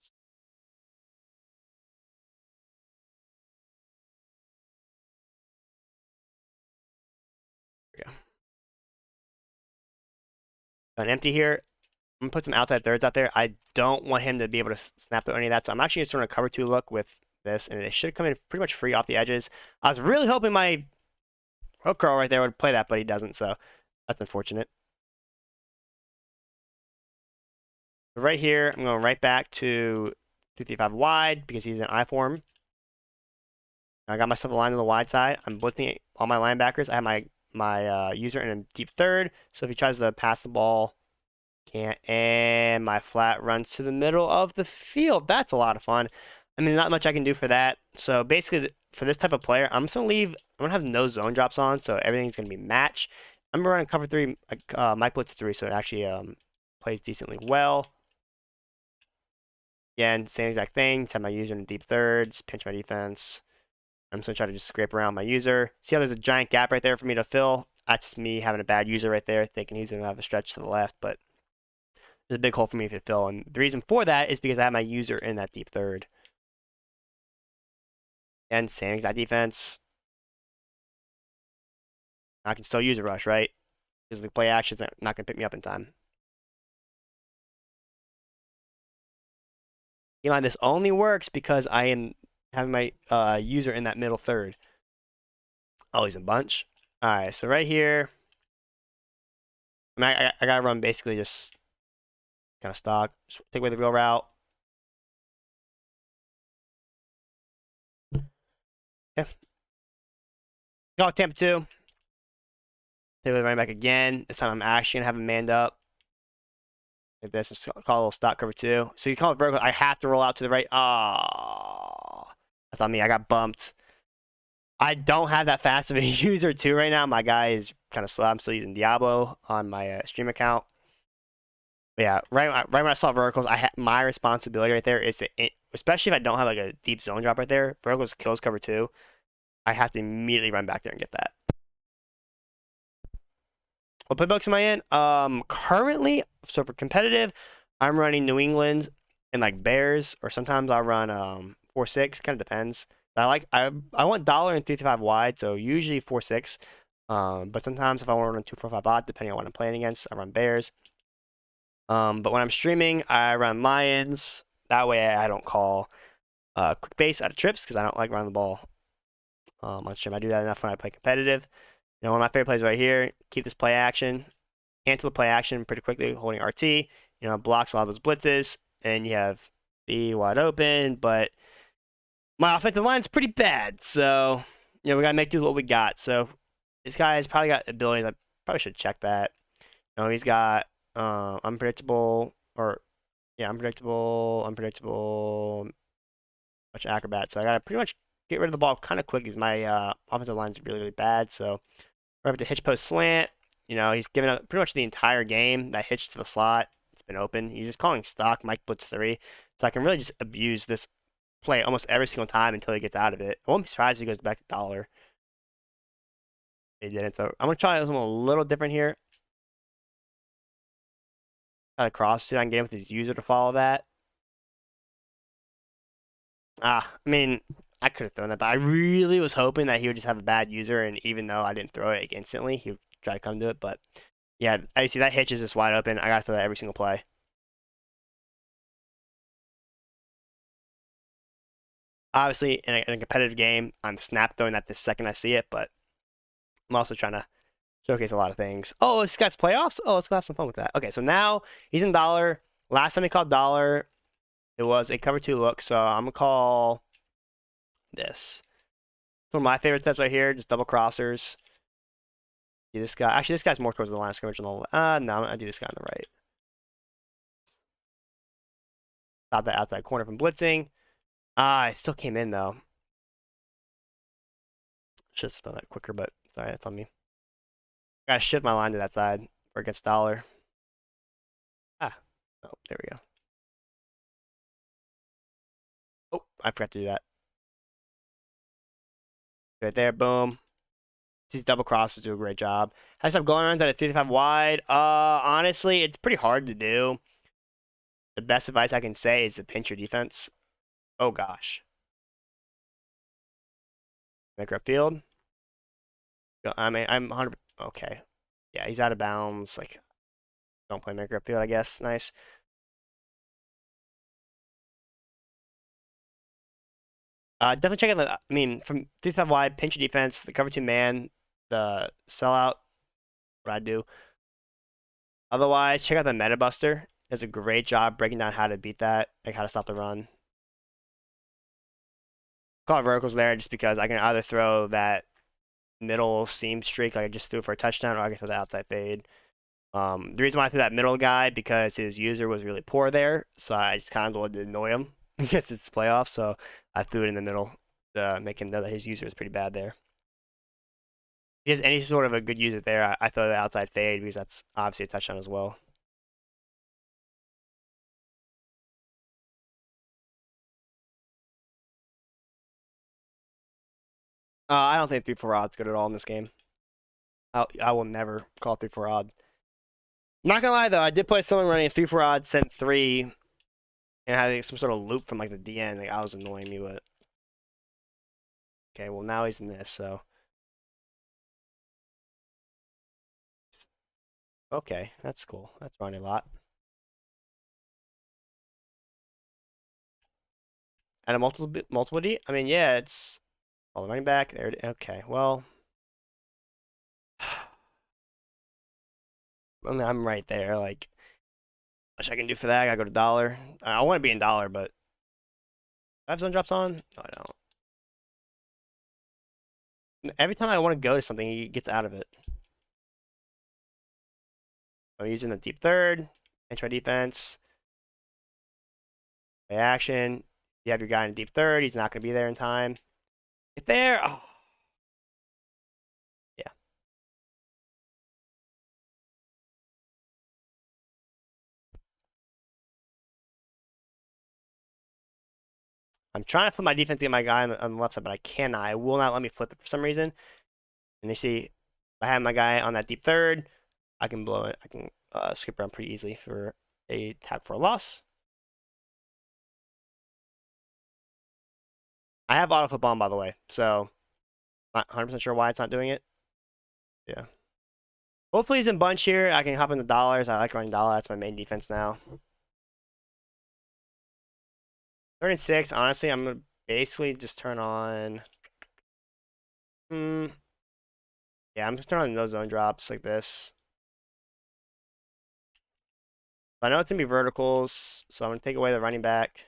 There we go. An empty here. I'm gonna put some outside thirds out there. I don't want him to be able to snap through any of that, so I'm actually just doing a cover 2 look with this, and it should come in pretty much free off the edges. I was really hoping my hook curl right there would play that, but he doesn't, so that's unfortunate. Right here, I'm going right back to 235 wide because he's in I form. I got myself aligned to the wide side. I'm blitzing all my linebackers. I have my user in a deep third, so if he tries to pass the ball, can't. And my flat runs to the middle of the field. That's a lot of fun. I mean, not much I can do for that. So basically, for this type of player, I'm just gonna leave. I'm gonna have no zone drops on, so everything's gonna be match. I'm gonna run cover 3, Mike Blitz 3, so it actually plays decently well. Again, same exact thing. Just have my user in deep thirds, pinch my defense. I'm just gonna try to just scrape around my user. See how there's a giant gap right there for me to fill? That's just me having a bad user right there, thinking he's gonna have a stretch to the left, but there's a big hole for me to fill. And the reason for that is because I have my user in that deep third. And same exact defense. I can still use a rush, right? Because the play action's not gonna pick me up in time. You know, this only works because I am having my user in that middle third. Oh, he's in bunch. All right, so right here, I mean, I gotta run basically just kind of stock. Just take away the real route. Okay. Go Tampa 2. Take away the running back again. This time I'm actually gonna have him manned up. Like this, just call a little stock cover 2. So you call it vertical. I have to roll out to the right. Oh, that's on me. I got bumped. I don't have that fast of a user too right now. My guy is kind of slow. I'm still using Diablo on my stream account. But yeah, right when I saw verticals, I had my responsibility right there is to, especially if I don't have like a deep zone drop right there, verticals kills cover 2. I have to immediately run back there and get that. What playbooks am I in? Currently, so for competitive, I'm running New England and like Bears, or sometimes I'll run 4-6. Kind of depends. I want dollar and 335 wide, so usually 4-6. But sometimes if I want to run 245 odd, depending on what I'm playing against, I run Bears. But when I'm streaming, I run Lions. That way I don't call quick base out of trips because I don't like running the ball on stream. I do that enough when I play competitive. You know, one of my favorite plays right here, keep this play action, cancel the play action pretty quickly, holding RT. You know, blocks a lot of those blitzes, and you have B wide open, but my offensive line's pretty bad, so, you know, we got to make do with what we got. So this guy's probably got abilities. I probably should check that. You know, he's got unpredictable, or, yeah, unpredictable, much acrobat. So I got to pretty much get rid of the ball kind of quick because my offensive line's really, really bad, so Right with the hitch post slant. You know, he's given up pretty much the entire game. That hitch to the slot, it's been open. He's just calling stock Mike Blitz 3. So I can really just abuse this play almost every single time until he gets out of it. I won't be surprised if he goes back to dollar. He didn't. So I'm going to try something a little different here. Try to cross, see if I can get him with his user to follow that. I mean, I could have thrown that, but I really was hoping that he would just have a bad user, and even though I didn't throw it instantly, he would try to come to it. But yeah, I see that hitch is just wide open. I got to throw that every single play. Obviously, in a competitive game, I'm snap throwing that the second I see it, but I'm also trying to showcase a lot of things. Oh, this guy's playoffs? Oh, let's go have some fun with that. Okay, so now he's in dollar. Last time he called dollar, it was a cover 2 look, so I'm going to call this. One of my favorite steps right here, just double crossers. Do this guy. Actually, this guy's more towards the line of scrimmage on the left. No, I'm going to do this guy on the right. Stop that outside corner from blitzing. It still came in, though. Should have done that quicker, but sorry, that's on me. Gotta shift my line to that side for against dollar. Oh, there we go. Oh, I forgot to do that. Right there, boom. These double crosses do a great job. Has some going runs at a 3-5 wide. Honestly, it's pretty hard to do. The best advice I can say is to pinch your defense. Oh gosh. Make up field. I mean, I'm 100. Okay. Yeah, he's out of bounds. Like, don't play make up field, I guess. Nice. Definitely check out the. I mean, from 3-5 wide, pinch your defense, the cover 2 man, the sellout. What I do. Otherwise, check out the Meta Buster. Does a great job breaking down how to beat that, like how to stop the run. Call it verticals there just because I can either throw that middle seam streak like I just threw for a touchdown, or I can throw the outside fade. The reason why I threw that middle guy because his user was really poor there, so I just kind of wanted to annoy him because it's playoffs. So I threw it in the middle to make him know that his user is pretty bad there. If he has any sort of a good user there, I throw the outside fade because that's obviously a touchdown as well. I don't think 3-4 odd's good at all in this game. I will never call 3-4 odd. Not gonna lie though, I did play someone running a 3-4 odd, sent 3, and had some sort of loop from like the DN. Like I was annoying me with it. Okay, well now he's in this, so okay, that's cool. That's running a lot. And a multiple D. I mean, yeah, it's all the running back there. Okay, well, I mean, I'm right there. Like, much I can do for that. I gotta go to dollar. I want to be in dollar, but I have zone drops on. No, I don't. Every time I want to go to something, he gets out of it. I'm using the deep third, intro defense, play action. You have your guy in deep third. He's not going to be there in time. Get there. Oh. Yeah. I'm trying to flip my defense to get my guy on the left side, but I cannot. It will not let me flip it for some reason. And you see, if I have my guy on that deep third, I can blow it. I can skip around pretty easily for a tap for a loss. I have auto flip on, by the way, so not 100% sure why it's not doing it. Yeah. Hopefully he's in bunch here. I can hop into dollars. I like running dollar. That's my main defense now. 36, honestly, I'm going to basically just turn on... Yeah, I'm just turning on no zone drops like this. I know it's going to be verticals, so I'm going to take away the running back.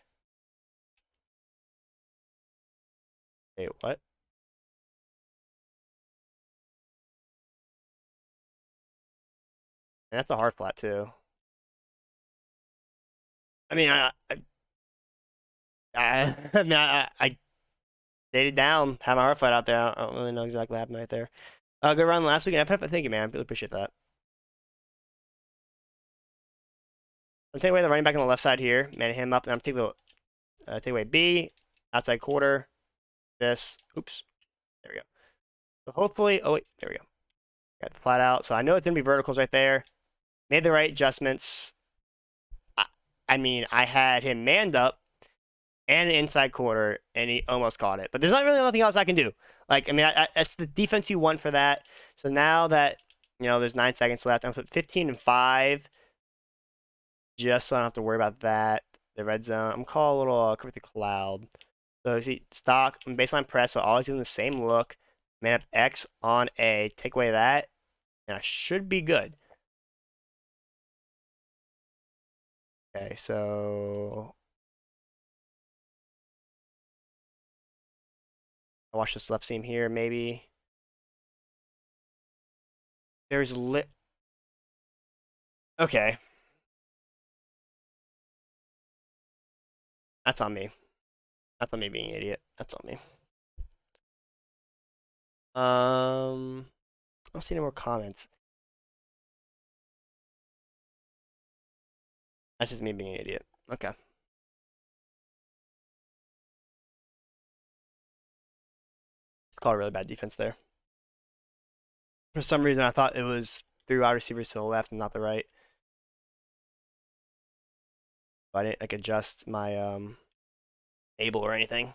Wait, what? And that's a hard flat, too. I mean, I mean, I dated down, had my hard flat out there. I don't really know exactly what happened right there. Good run last week in FF. Thank you, man. Really appreciate that. I'm taking away the running back on the left side here, man him up, and I'm taking the take away B, outside quarter, this. Oops, there we go. So hopefully, oh wait, there we go. Got the flat out. So I know it's gonna be verticals right there. Made the right adjustments. I mean, I had him manned up and an inside quarter, and he almost caught it. But there's not really nothing else I can do. Like, I mean, that's the defense you want for that. So now that, there's 9 seconds left, I'm going to put 15 and 5, just so I don't have to worry about that. The red zone, I'm going to call a little cover the cloud. So you see, stock, baseline press, so always in the same look. Man up X on A, take away that, and I should be good. Okay, so I'll watch this left seam here, maybe. There's lit. Okay. That's on me. That's on me being an idiot. That's on me. I don't see any more comments. That's just me being an idiot. Okay. It's called a really bad defense there. For some reason, I thought it was 3 wide receivers to the left and not the right. I didn't like adjust my Mabel or anything.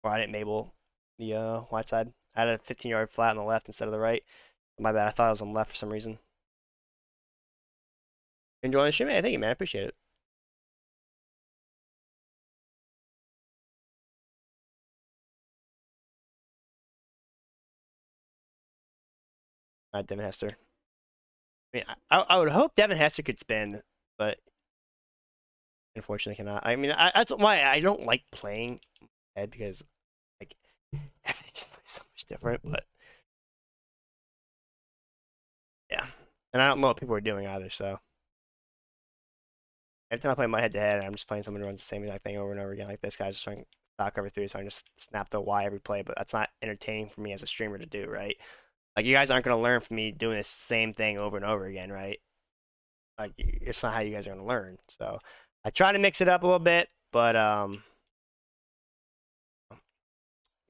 Or I didn't Mabel the wide side. I had a 15-yard flat on the left instead of the right. My bad. I thought I was on the left for some reason. Enjoying the stream? Hey, thank you, man. I appreciate it. Devin Hester. I mean, I would hope Devin Hester could spin, but unfortunately cannot. I mean, that's why I don't like playing head, because like everything just plays so much different. But yeah, and I don't know what people are doing either. So every time I play my head to head, I'm just playing someone who runs the same exact thing over and over again. Like this guy's just trying stock cover 3, so I just snap the Y every play. But that's not entertaining for me as a streamer to do, right? Like you guys aren't gonna learn from me doing the same thing over and over again, right? Like it's not how you guys are gonna learn. So I try to mix it up a little bit, but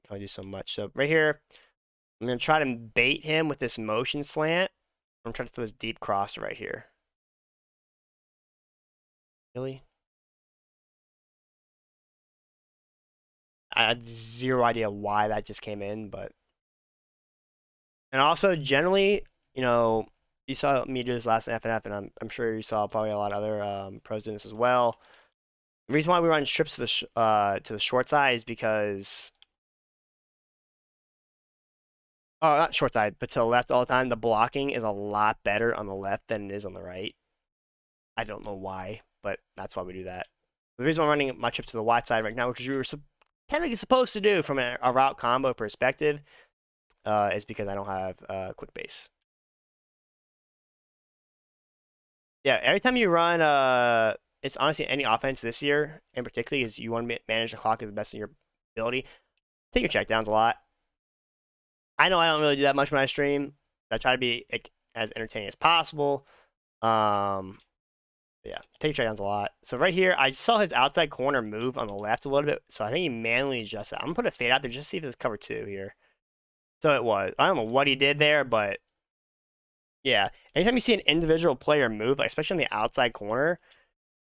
can't do so much. So right here, I'm gonna try to bait him with this motion slant. I'm trying to throw this deep cross right here. Really? I had zero idea why that just came in, but and also generally, you saw me do this last FNF, and I'm sure you saw probably a lot of other pros doing this as well. The reason why we run strips to the short side is because not short side, but to the left all the time. The blocking is a lot better on the left than it is on the right. I don't know why, but that's why we do that. The reason I'm running my trip to the wide side right now, which is we were technically supposed to do from a route combo perspective, is because I don't have quick base. Yeah, every time you run, it's honestly any offense this year, in particular, is you want to manage the clock as the best of your ability. Take your checkdowns a lot. I know I don't really do that much when I stream. I try to be as entertaining as possible. Yeah, take your checkdowns a lot. So right here, I saw his outside corner move on the left a little bit, so I think he manually adjusted. I'm gonna put a fade out there just to see if it's cover 2 here. So it was. I don't know what he did there, but yeah. Anytime you see an individual player move, especially on the outside corner,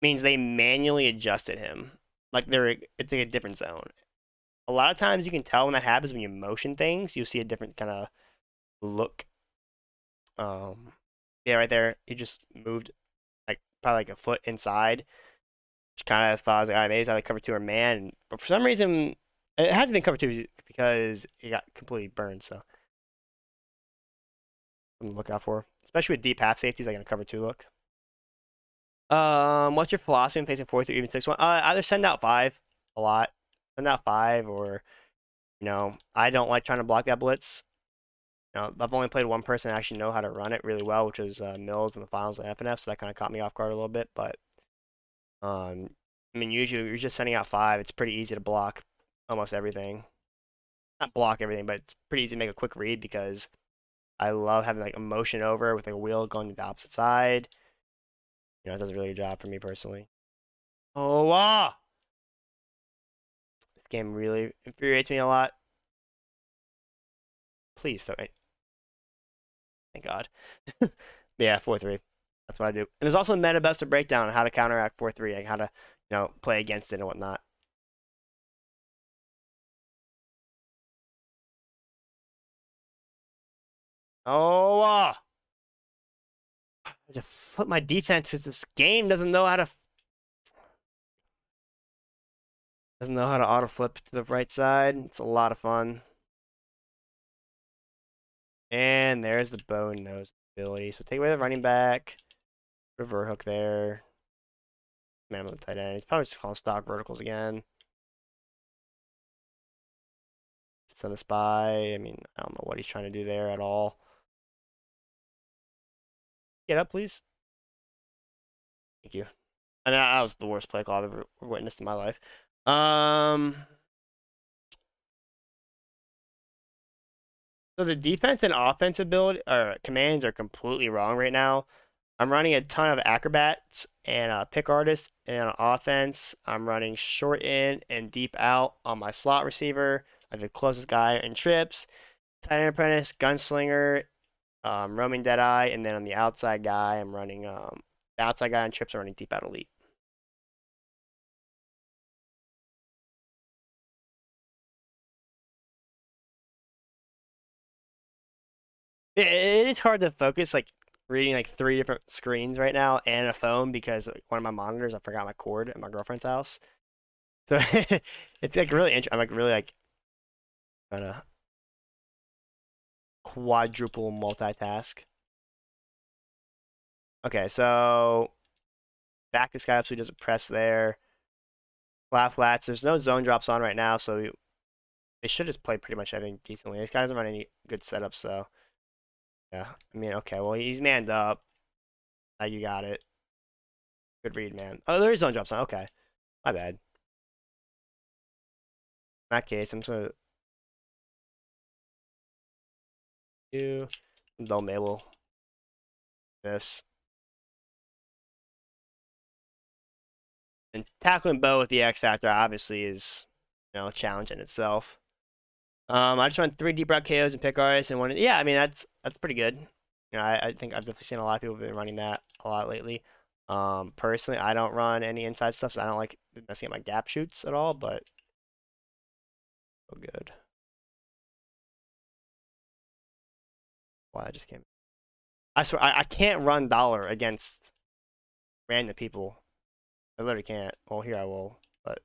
means they manually adjusted him. Like it's like a different zone. A lot of times you can tell when that happens when you motion things. You see a different kind of look. Yeah, right there. He just moved like probably like a foot inside. Just kind of thought I was like, all right, maybe it's either cover 2 or man. But for some reason, it had to be cover 2 because he got completely burned. So something to look out for, especially with deep half safeties, like in a cover 2 look. What's your philosophy in facing 4 through even 6-1? Either send out 5 a lot, send out 5, or I don't like trying to block that blitz. I've only played one person actually know how to run it really well, which was Mills in the finals of FNF, so that kind of caught me off guard a little bit. But I mean, usually you're just sending out 5. It's pretty easy to block almost everything. Not block everything, but it's pretty easy to make a quick read because I love having like a motion over with like a wheel going to the opposite side. It does a really good job for me personally. Oh, wow! This game really infuriates me a lot. Please, don't. Thank God. Yeah, 4-3. That's what I do. And there's also a meta best of breakdown on how to counteract 4-3, like how to, play against it and whatnot. Oh, I have to flip my defense because this game doesn't know how to auto flip to the right side. It's a lot of fun. And there's the bow and nose ability. So take away the running back, revert hook there. Man with the tight end. He's probably just calling stock verticals again. Send the spy. I mean, I don't know what he's trying to do there at all. Get up, please. Thank you. I mean, that was the worst play call I've ever witnessed in my life. So the defense and offense ability or commands are completely wrong right now. I'm running a ton of acrobats and pick artists, and on offense, I'm running short in and deep out on my slot receiver. I'm the closest guy in trips, tight end apprentice, gunslinger, roaming deadeye, and then on the outside guy, I'm running the outside guy in trips. I'm running deep out elite. It is hard to focus, like reading like three different screens right now and a phone because like, one of my monitors, I forgot my cord at my girlfriend's house. So it's like really interesting. I'm like really like trying to quadruple multitask. Okay, so back to sky up so he doesn't press there. Flat flats. There's no zone drops on right now, so they should just play pretty much everything decently. This guy doesn't run any good setups, so yeah. I mean, okay, well he's manned up. Now you got it. Good read, man. Oh, there is zone drops on. Okay, my bad. In that case, I'm just gonna do dull Mabel this. And tackling Bo with the X Factor obviously is, a challenge in itself. I just run 3 deep route KOs and pick artists and one. Yeah, I mean that's pretty good. I think I've definitely seen a lot of people have been running that a lot lately. Personally, I don't run any inside stuff, so I don't like messing up my gap shoots at all. But so good. Wow, I just came. I swear I can't run dollar against random people. I literally can't. Well, here I will, but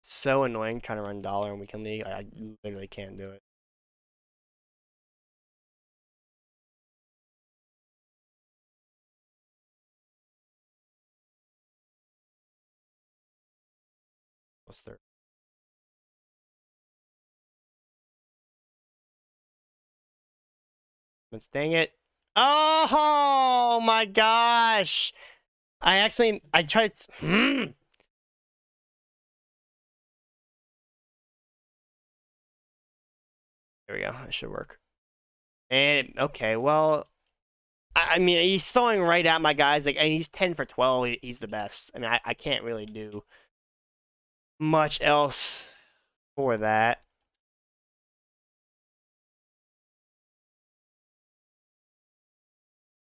so annoying trying to run dollar in weekend league. I literally can't do it. What's there? Dang it. Oh my gosh. I tried There we go. That should work. And okay, well, I mean, he's throwing right at my guys. Like, and he's 10 for 12. He's the best. I mean, I can't really do much else for that.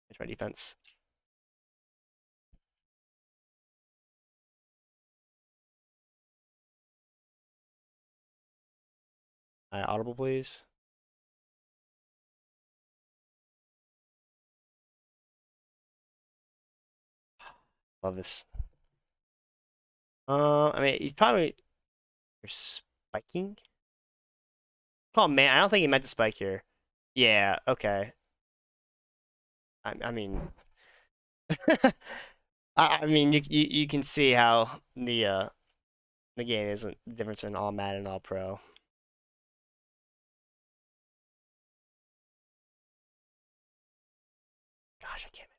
That's my defense. Audible, please. Love this. I mean, he's probably you're spiking. Oh man, I don't think he meant to spike here. Yeah. Okay. I mean, I mean, you can see how the game isn't different in all Madden and all Pro. Gosh, I can't.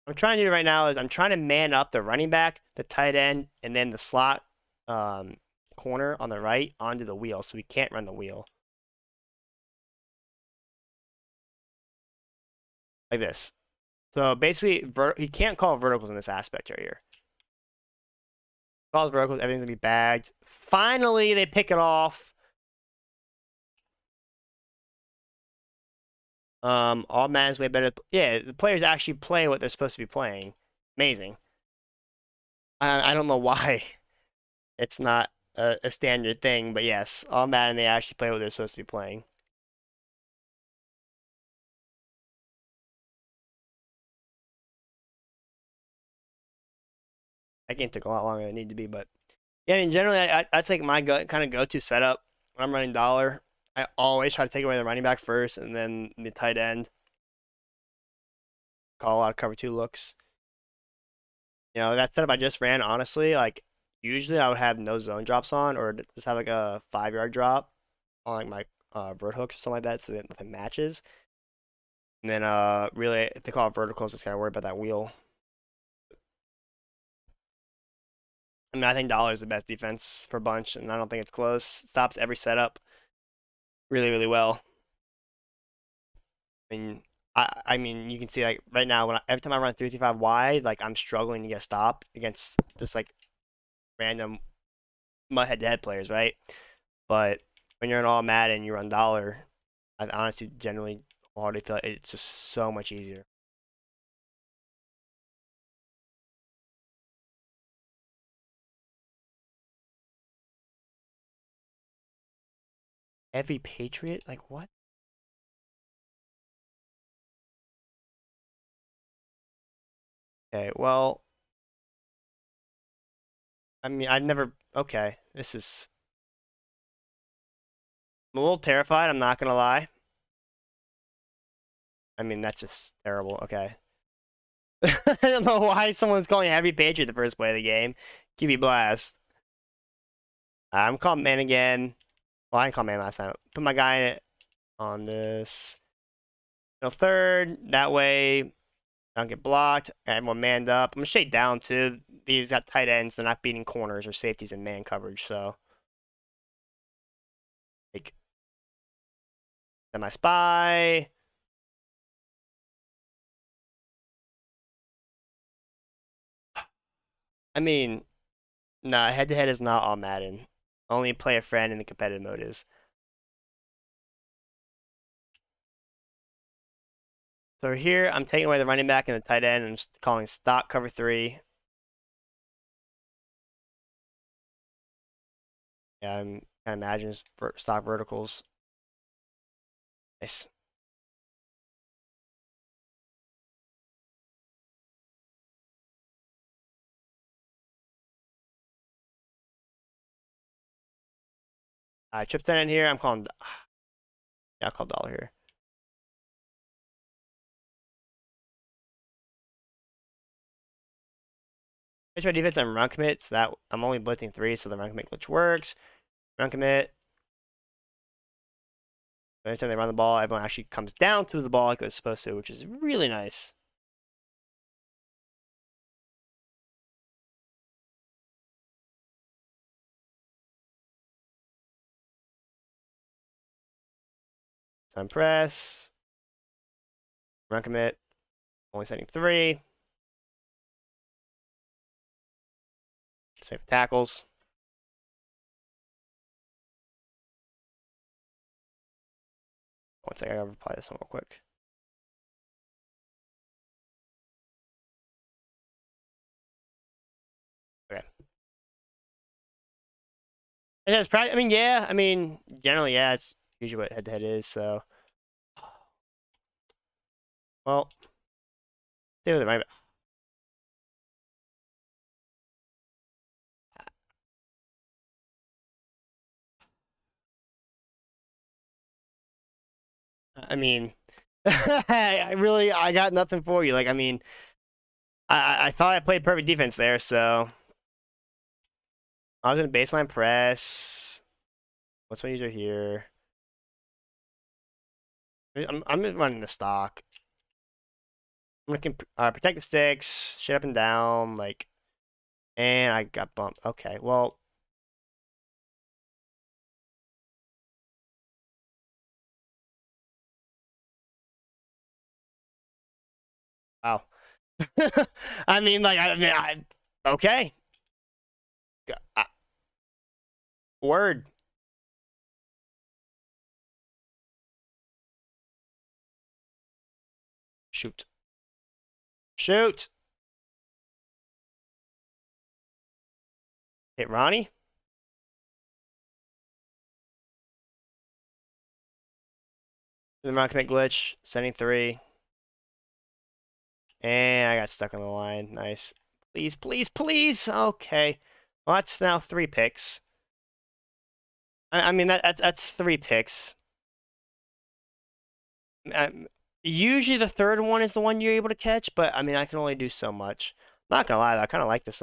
I'm trying to do right now is I'm trying to man up the running back, the tight end, and then the slot corner on the right onto the wheel, so we can't run the wheel like this. So basically, he can't call verticals in this aspect right here. Calls verticals, everything's gonna be bagged. Finally, they pick it off. All Madden's way better. Yeah, the players actually play what they're supposed to be playing. Amazing. I don't know why it's not a standard thing, but yes, all Madden they actually play what they're supposed to be playing. That game took a lot longer than it needed to be, but yeah, I mean generally that's like my kind of go-to setup when I'm running dollar. I always try to take away the running back first and then the tight end. Call a lot of cover two looks. You know, that setup I just ran, honestly, like usually I would have no zone drops on or just have like a 5 yard drop on like my vert hooks or something like that so that nothing matches. And then really if they call it verticals, just gotta worry about that wheel. I mean I think dollar is the best defense for bunch and I don't think it's close. Stops every setup really, really well. I mean I mean you can see like right now every time I run 335 wide, like I'm struggling to get stopped against just like random head to head players, right? But when you're in all Madden and you run dollar, I honestly generally already feel like it's just so much easier. Heavy Patriot? Like what? Okay, well, I mean, I've never. Okay, this is. I'm a little terrified. I'm not gonna lie. I mean, that's just terrible. Okay. I don't know why someone's calling Heavy Patriot the first play of the game. QB blast. I'm calling man again. Well, I didn't call man last time. Put my guy on this. No third. That way, I don't get blocked. Everyone manned up. I'm gonna shade down too. These got tight ends. They're not beating corners or safeties in man coverage. So, like, then my spy. I mean, nah, head to head is not all Madden. Only play a friend in the competitive mode is. So here, I'm taking away the running back and the tight end and just calling stock cover three. Yeah, I'm kind of imagining stock verticals. Nice. Chip 10 in here. I'm calling. Yeah, I'll call dollar here. Pitch my defense and run commit, so that I'm only blitzing three, so the run commit glitch works. Run commit. Anytime they run the ball, everyone actually comes down to the ball like it's supposed to, which is really nice. Sun press. Run commit. Only setting three. Save tackles. One second, I gotta reply this one real quick. Okay. It has practice. I mean, yeah. I mean, generally, yeah. It's usually what head to head is. So, well, stay with it. Right. I mean, I got nothing for you. Like, I mean, I thought I played perfect defense there. So I was in baseline press. What's my user here? I'm running the stock. I'm gonna protect the sticks, shit up and down, like, and I got bumped. Okay, well, wow. I mean, like, okay. I, word. Shoot. Shoot. Hit Ronnie. The Ron commit glitch. Sending 3. And I got stuck on the line. Nice. Please, please, please. Okay. Well, that's now 3 picks. I mean, that's 3 picks. Usually the third one is the one you're able to catch, but I mean, I can only do so much. I'm not gonna lie, though, I kind of like this.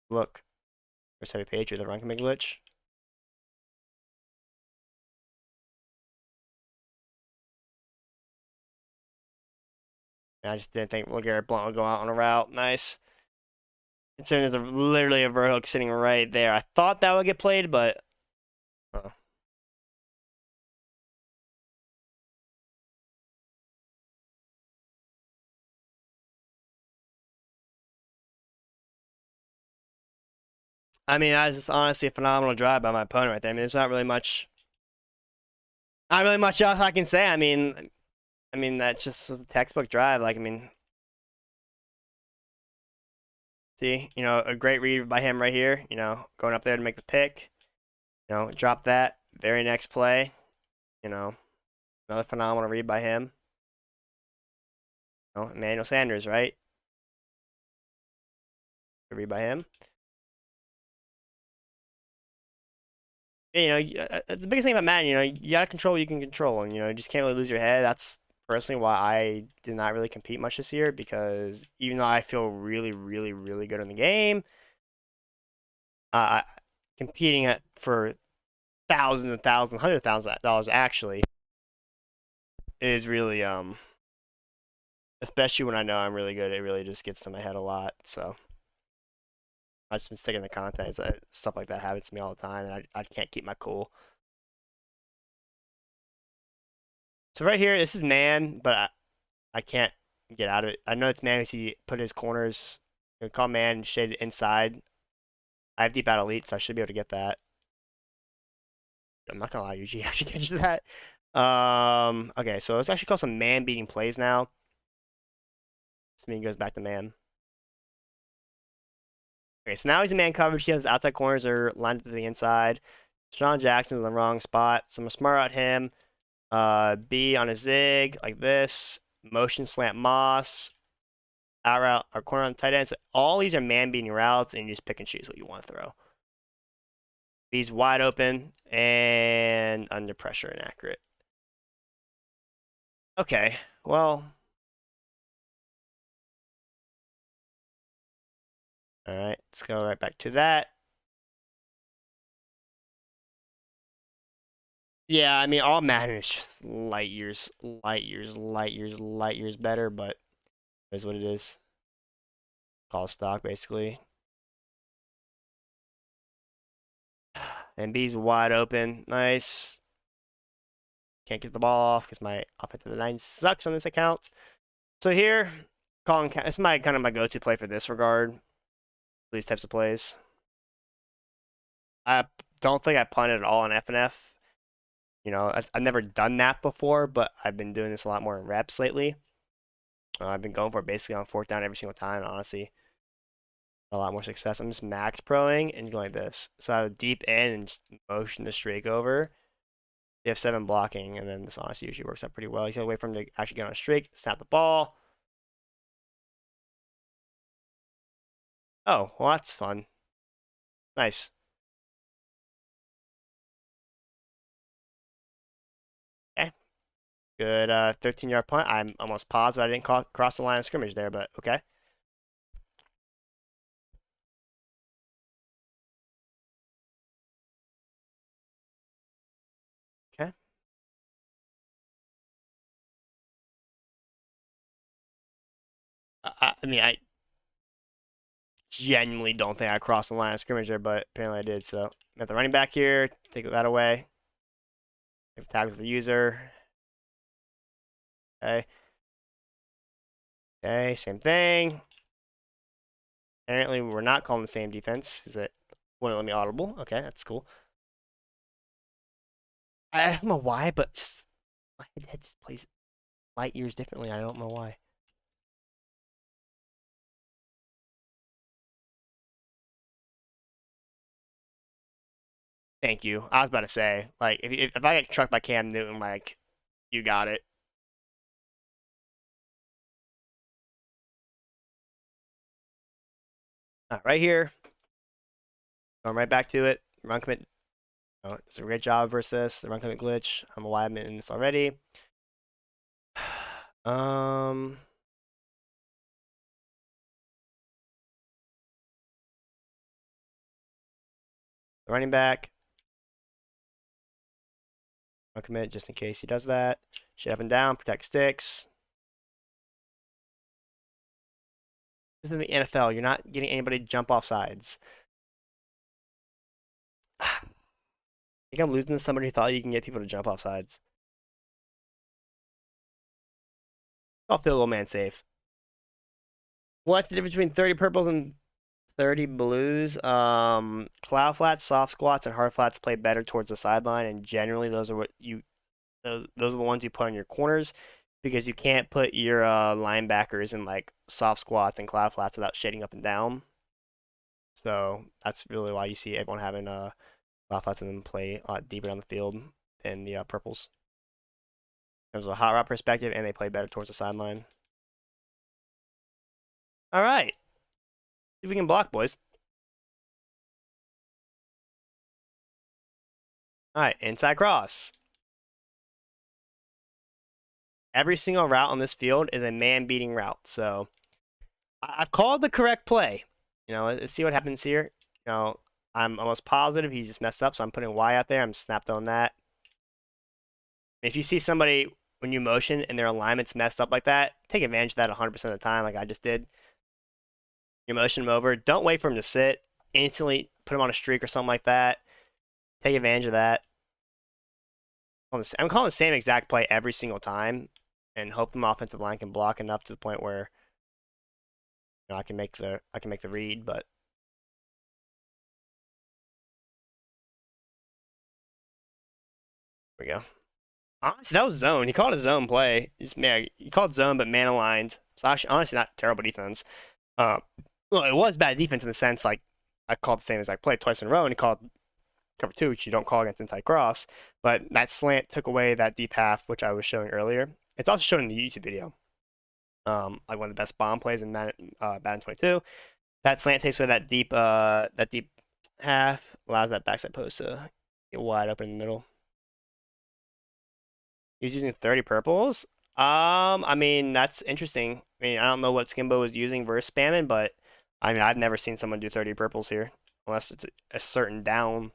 Look, there's heavy page with the run commit glitch. And I just didn't think LeGarrette Blount would go out on a route. Nice. Considering there's literally a vert hook sitting right there. I thought that would get played, but I mean, that was just honestly a phenomenal drive by my opponent right there. I mean, there's not really much else I can say. I mean that's just a textbook drive. Like, I mean, see, a great read by him right here. Going up there to make the pick. Drop that. Very next play. Another phenomenal read by him. Emmanuel Sanders, right? Good read by him. It's the biggest thing about Madden. You gotta control what you can control, and you just can't really lose your head. That's personally why I did not really compete much this year, because even though I feel really, really, really good in the game, uh, competing for thousands and thousands, hundreds of thousands of dollars actually is really especially when I know I'm really good. It really just gets to my head a lot. So I've just been sticking to content. Stuff like that happens to me all the time, and I can't keep my cool. So right here, this is man, but I can't get out of it. I know it's man because he put his corners, call man shaded inside. I have deep out elite, so I should be able to get that. I'm not gonna lie, UG actually catches that. Okay, so let's actually call some man beating plays now. This mean goes back to man. Okay, so now he's in man coverage. He has outside corners are lined up to the inside. Sean Jackson's in the wrong spot, so I'm gonna smart out him. B on a zig like this. Motion slant Moss. Out route or corner on the tight end. So all these are man beating routes, and you just pick and choose what you want to throw. B's wide open and under pressure inaccurate. Okay, well. All right, let's go right back to that. Yeah, I mean, all Madden is just light years, light years, light years, light years better, but it is what it is. Call stock, basically. And B's wide open. Nice. Can't get the ball off because my offensive line sucks on this account. So here, calling, it's kind of my go-to play for this regard. These types of plays. I don't think I punted at all on FNF. I've never done that before, but I've been doing this a lot more in reps lately. I've been going for it basically on 4th down every single time, honestly. A lot more success. I'm just max proing and going like this. So I have deep in and just motion the streak over. You have 7 blocking, and then this honestly usually works out pretty well. You gotta wait for him to actually get on a streak, snap the ball. Oh, well, that's fun. Nice. Okay. Good 13-yard punt. I'm almost positive I didn't cross the line of scrimmage there, but okay. Okay. I mean, I genuinely don't think I crossed the line of scrimmage there, but apparently I did. So got the running back here. Take that away. Take the tag with the user. Okay. Okay, same thing. Apparently we're not calling the same defense because it wouldn't let me audible. Okay, that's cool. I don't know why, but just, my head just plays light years differently. I don't know why. Thank you. I was about to say, like, if I get trucked by Cam Newton, like, you got it. Right here. Going right back to it. Run commit. Oh, it's a great job versus the run commit glitch. I'm a wide in this already. Um, running back. Run commit just in case he does that. Shit up and down. Protect sticks. This is in the NFL. You're not getting anybody to jump off sides. I think I'm losing to somebody who thought you can get people to jump off sides. I'll feel a little man safe. What's the difference between 30 purples and 30 blues? Cloud flats, soft squats, and hard flats play better towards the sideline, and generally those are what you those are the ones you put on your corners because you can't put your linebackers in like soft squats and cloud flats without shading up and down. So that's really why you see everyone having cloud flats and then play a lot deeper down the field than the purples. There's a hot route perspective, and they play better towards the sideline. All right, see if we can block, boys. All right, inside cross. Every single route on this field is a man-beating route. So I've called the correct play. You know, let's see what happens here. You know, I'm almost positive he just messed up, so I'm putting Y out there. I'm snapped on that. If you see somebody when you motion and their alignment's messed up like that, take advantage of that 100% of the time, like I just did. You motion them over. Don't wait for him to sit. Instantly put him on a streak or something like that. Take advantage of that. I'm calling the same exact play every single time, and hope the offensive line can block enough to the point where I can make the read. But there we go. Honestly, that was zone. He called a zone play. He called zone, but man aligned. So actually, honestly, not terrible defense. Well, it was bad defense in the sense like I called the same exact play twice in a row, and he called cover two, which you don't call against inside cross. But that slant took away that deep half, which I was showing earlier. It's also shown in the YouTube video. Like one of the best bomb plays in Madden 22. That slant takes away that deep half, allows that backside post to get wide open in the middle. He was using 30 purples. I mean, that's interesting. I mean, I don't know what Skimbo was using versus spamming, but I mean, I've never seen someone do 30 purples here. Unless it's a certain down,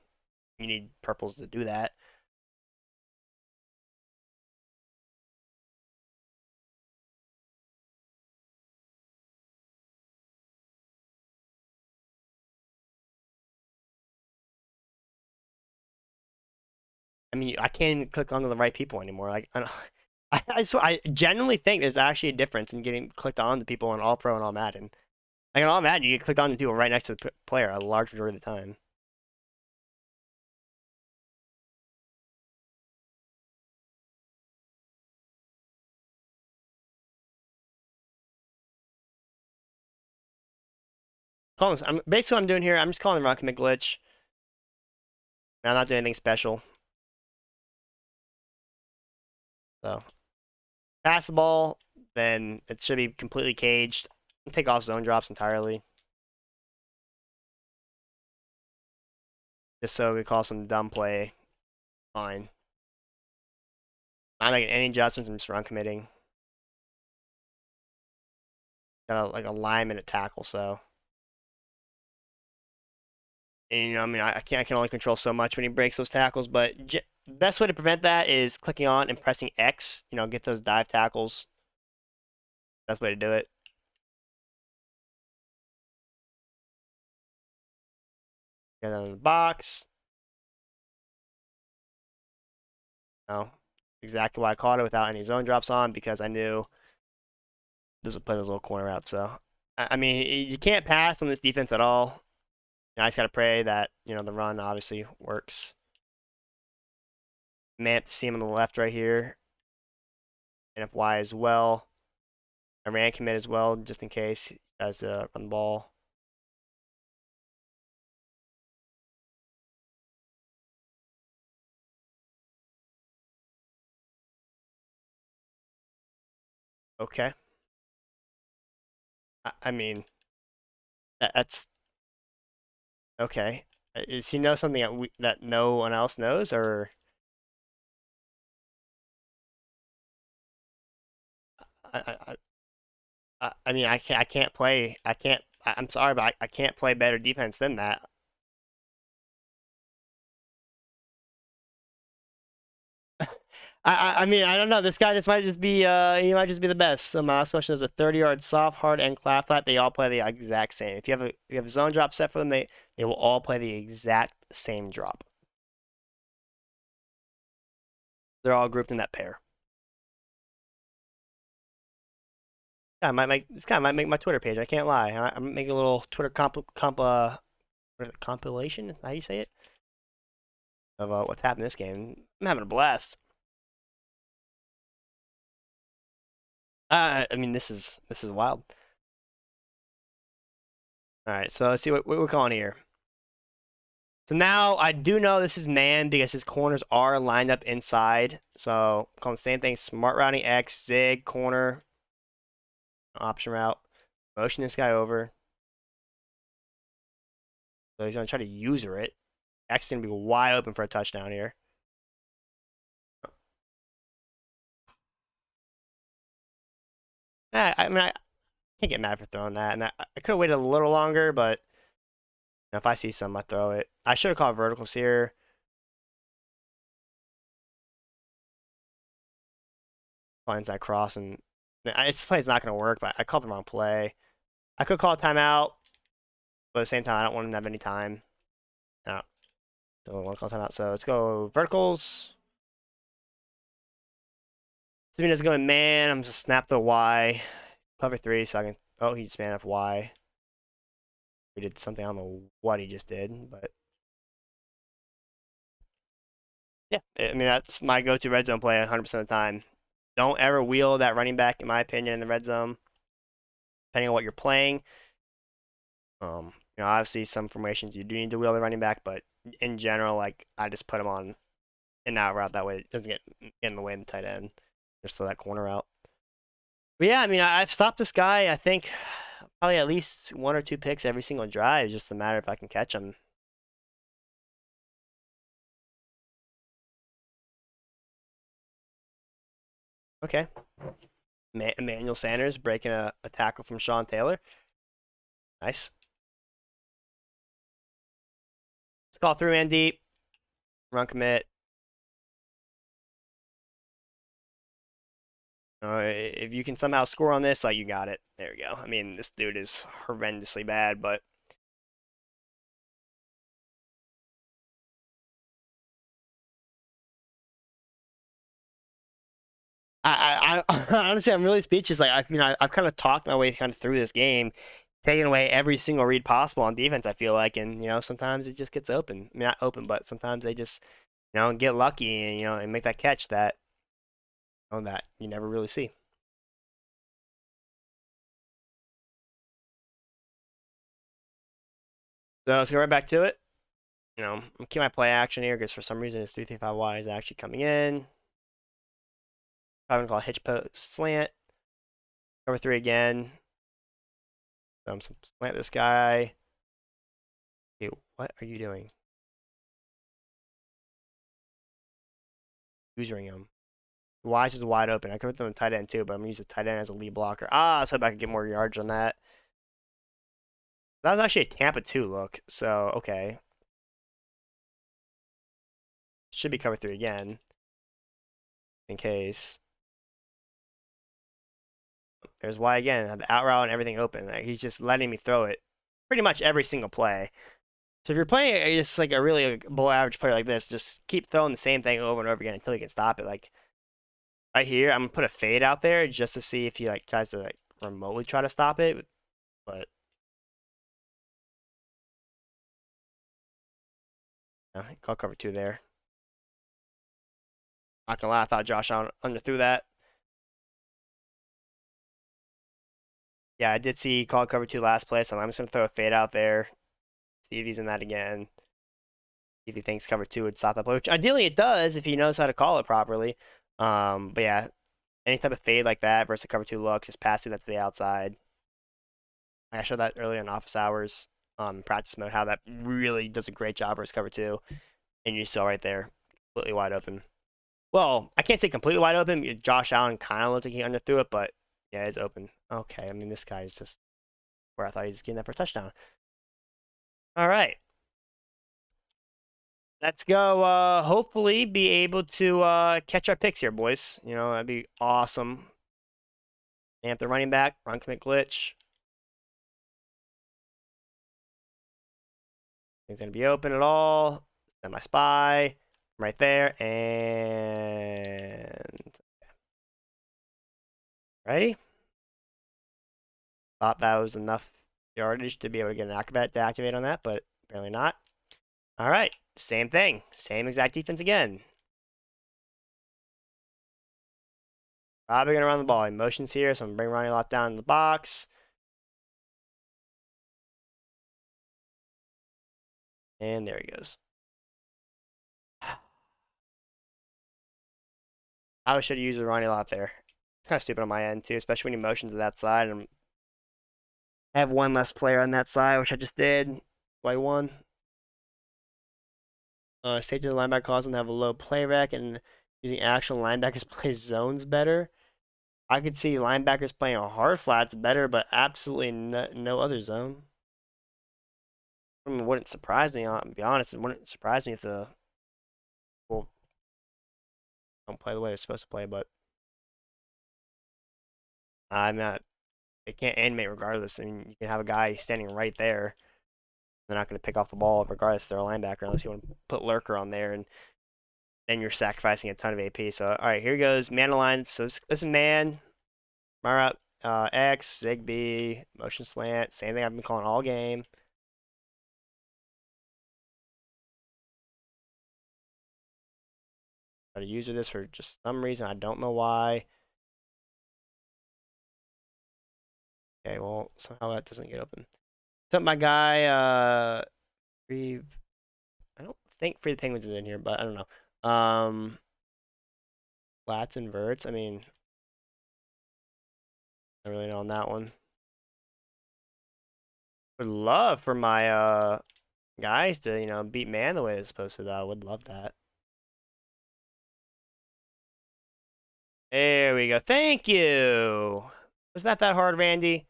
you need purples to do that. I mean, I can't even click onto the right people anymore. Like, I genuinely think there's actually a difference in getting clicked on to people in All Pro and All Madden. Like in All Madden, you get clicked on to people right next to the player a large majority of the time. Basically what I'm doing here. I'm just calling the Rocket McGlitch. I'm not doing anything special. So pass the ball, then it should be completely caged. Take off zone drops entirely. Just so we call some dumb play. Fine. Not making any adjustments. I'm just run committing. Got like a lineman at tackle, so. And, you know, I mean, I can only control so much when he breaks those tackles, but best way to prevent that is clicking on and pressing X. You know, get those dive tackles. Best way to do it. Get out of the box. No. Exactly why I caught it without any zone drops on, because I knew this would play this little corner out. So, I mean, you can't pass on this defense at all. I just got to pray that, the run obviously works. May have to see him on the left right here. And if Y as well. I ran commit as well, just in case he tries to run the ball. Okay. I mean, that's okay. Is he know something that no one else knows, or I, I mean, I can't play. I can't. I'm sorry, but I can't play better defense than that. I mean, I don't know. This guy just might just be he might just be the best. So my last question is a 30-yard soft, hard, and clap flat. They all play the exact same. If you have a zone drop set for them, they will all play the exact same drop. They're all grouped in that pair. This guy might make my Twitter page. I can't lie. I'm making a little Twitter compilation. Is that how you say it? Of what's happened in this game. I'm having a blast. I mean, this is wild. All right, so let's see what we're calling here. So now I do know this is man because his corners are lined up inside. So I'm calling the same thing: smart routing X, zig, corner, option route, motion this guy over. So he's gonna try to user it. X is gonna be wide open for a touchdown here. I mean, I can't get mad for throwing that, and I could have waited a little longer, but if I see some, I throw it. I should have called verticals here. Finds that cross, and this play's not going to work, but I called the wrong play. I could call a timeout, but at the same time, I don't want him to have any time. No, don't want to call timeout, so let's go verticals. Assuming it's going man, I'm just snap the Y. Cover 3, so I can... Oh, he just man up Y. We did something, I don't know what he just did, but... Yeah, I mean, that's my go-to red zone play 100% of the time. Don't ever wheel that running back, in my opinion, in the red zone. Depending on what you're playing. Obviously some formations you do need to wheel the running back, but in general, like I just put him on an out route that way it doesn't get in the way of the tight end. Just so that corner out. But yeah, I mean, I've stopped this guy. I think probably at least 1 or 2 picks every single drive. Just a matter if I can catch him. Okay. Emmanuel Sanders breaking a tackle from Sean Taylor. Nice. Let's call 3-man deep. Run commit. If you can somehow score on this, like you got it. There we go. I mean, this dude is horrendously bad, but honestly, I'm really speechless. Like, I mean, I've kind of talked my way kind of through this game, taking away every single read possible on defense. I feel like, and sometimes it just gets open. I mean, not open, but sometimes they just, get lucky and and make that catch that you never really see. So let's go right back to it. I'm keeping my play action here because for some reason this 3-3-5 Y is actually coming in. I'm gonna call a hitch post slant. Cover 3 again. Slant this guy. Okay, what are you doing? Usering him. Y is just wide open. I could put them in tight end too, but I'm gonna use the tight end as a lead blocker. So I could get more yards on that. That was actually a Tampa 2 look, so okay. Should be cover 3 again. In case. There's Y again. Have the out route and everything open. Like, he's just letting me throw it pretty much every single play. So if you're playing just like a really below average player like this, just keep throwing the same thing over and over again until you can stop it. Like right here, I'm gonna put a fade out there just to see if he like tries to like remotely try to stop it. But no, he caught cover 2 there. Not gonna lie, I thought Josh underthrew that. Yeah, I did see he called cover 2 last play, so I'm just gonna throw a fade out there. See if he's in that again. See if he thinks cover 2 would stop that play, which ideally it does if he knows how to call it properly. But yeah, any type of fade like that versus a cover 2 look, just passing that to the outside. I showed that earlier in office hours, practice mode, how that really does a great job versus cover 2. And you saw right there, completely wide open. Well, I can't say completely wide open. Josh Allen kind of looked like he underthrew it, but yeah, it's open. Okay, I mean, this guy is just where I thought he was getting that for a touchdown. All right. Let's go, hopefully be able to catch our picks here, boys. You know, that'd be awesome. And the running back, run commit glitch. Things gonna be open at all. Send my spy right there, and ready. Thought that was enough yardage to be able to get an acrobat to activate on that, but apparently not. All right, same thing, same exact defense again. Probably gonna run the ball. Motions here, so I'm gonna bring Ronnie Lott down in the box. And there he goes. I should have used the Ronnie Lott there. It's kind of stupid on my end too, especially when he motions to that side. And I have one less player on that side, which I just did. Play one. Safety of the linebacker causes them to have a low play rec, and using actual linebackers play zones better. I could see linebackers playing a hard flats better, but absolutely no other zone. I mean, it wouldn't surprise me, to be honest. It wouldn't surprise me if the people don't play the way they're supposed to play, but I'm not. They can't animate regardless. I mean, you can have a guy standing right there. They're not going to pick off the ball regardless if they're a linebacker unless you want to put Lurker on there, and then you're sacrificing a ton of AP. So, all right, here goes. Man aligned. So, this is man. Mara, X, Zigbee, motion slant. Same thing I've been calling all game. Got a user this for just some reason. I don't know why. Okay, well, somehow that doesn't get open. What's up, my guy? Free. I don't think Free the Penguins is in here, but I don't know. Flats and verts. I mean, I really know on that one. Would love for my guys to, you know, beat man the way they're supposed to, though. I would love that. There we go. Thank you. Was that hard, Randy?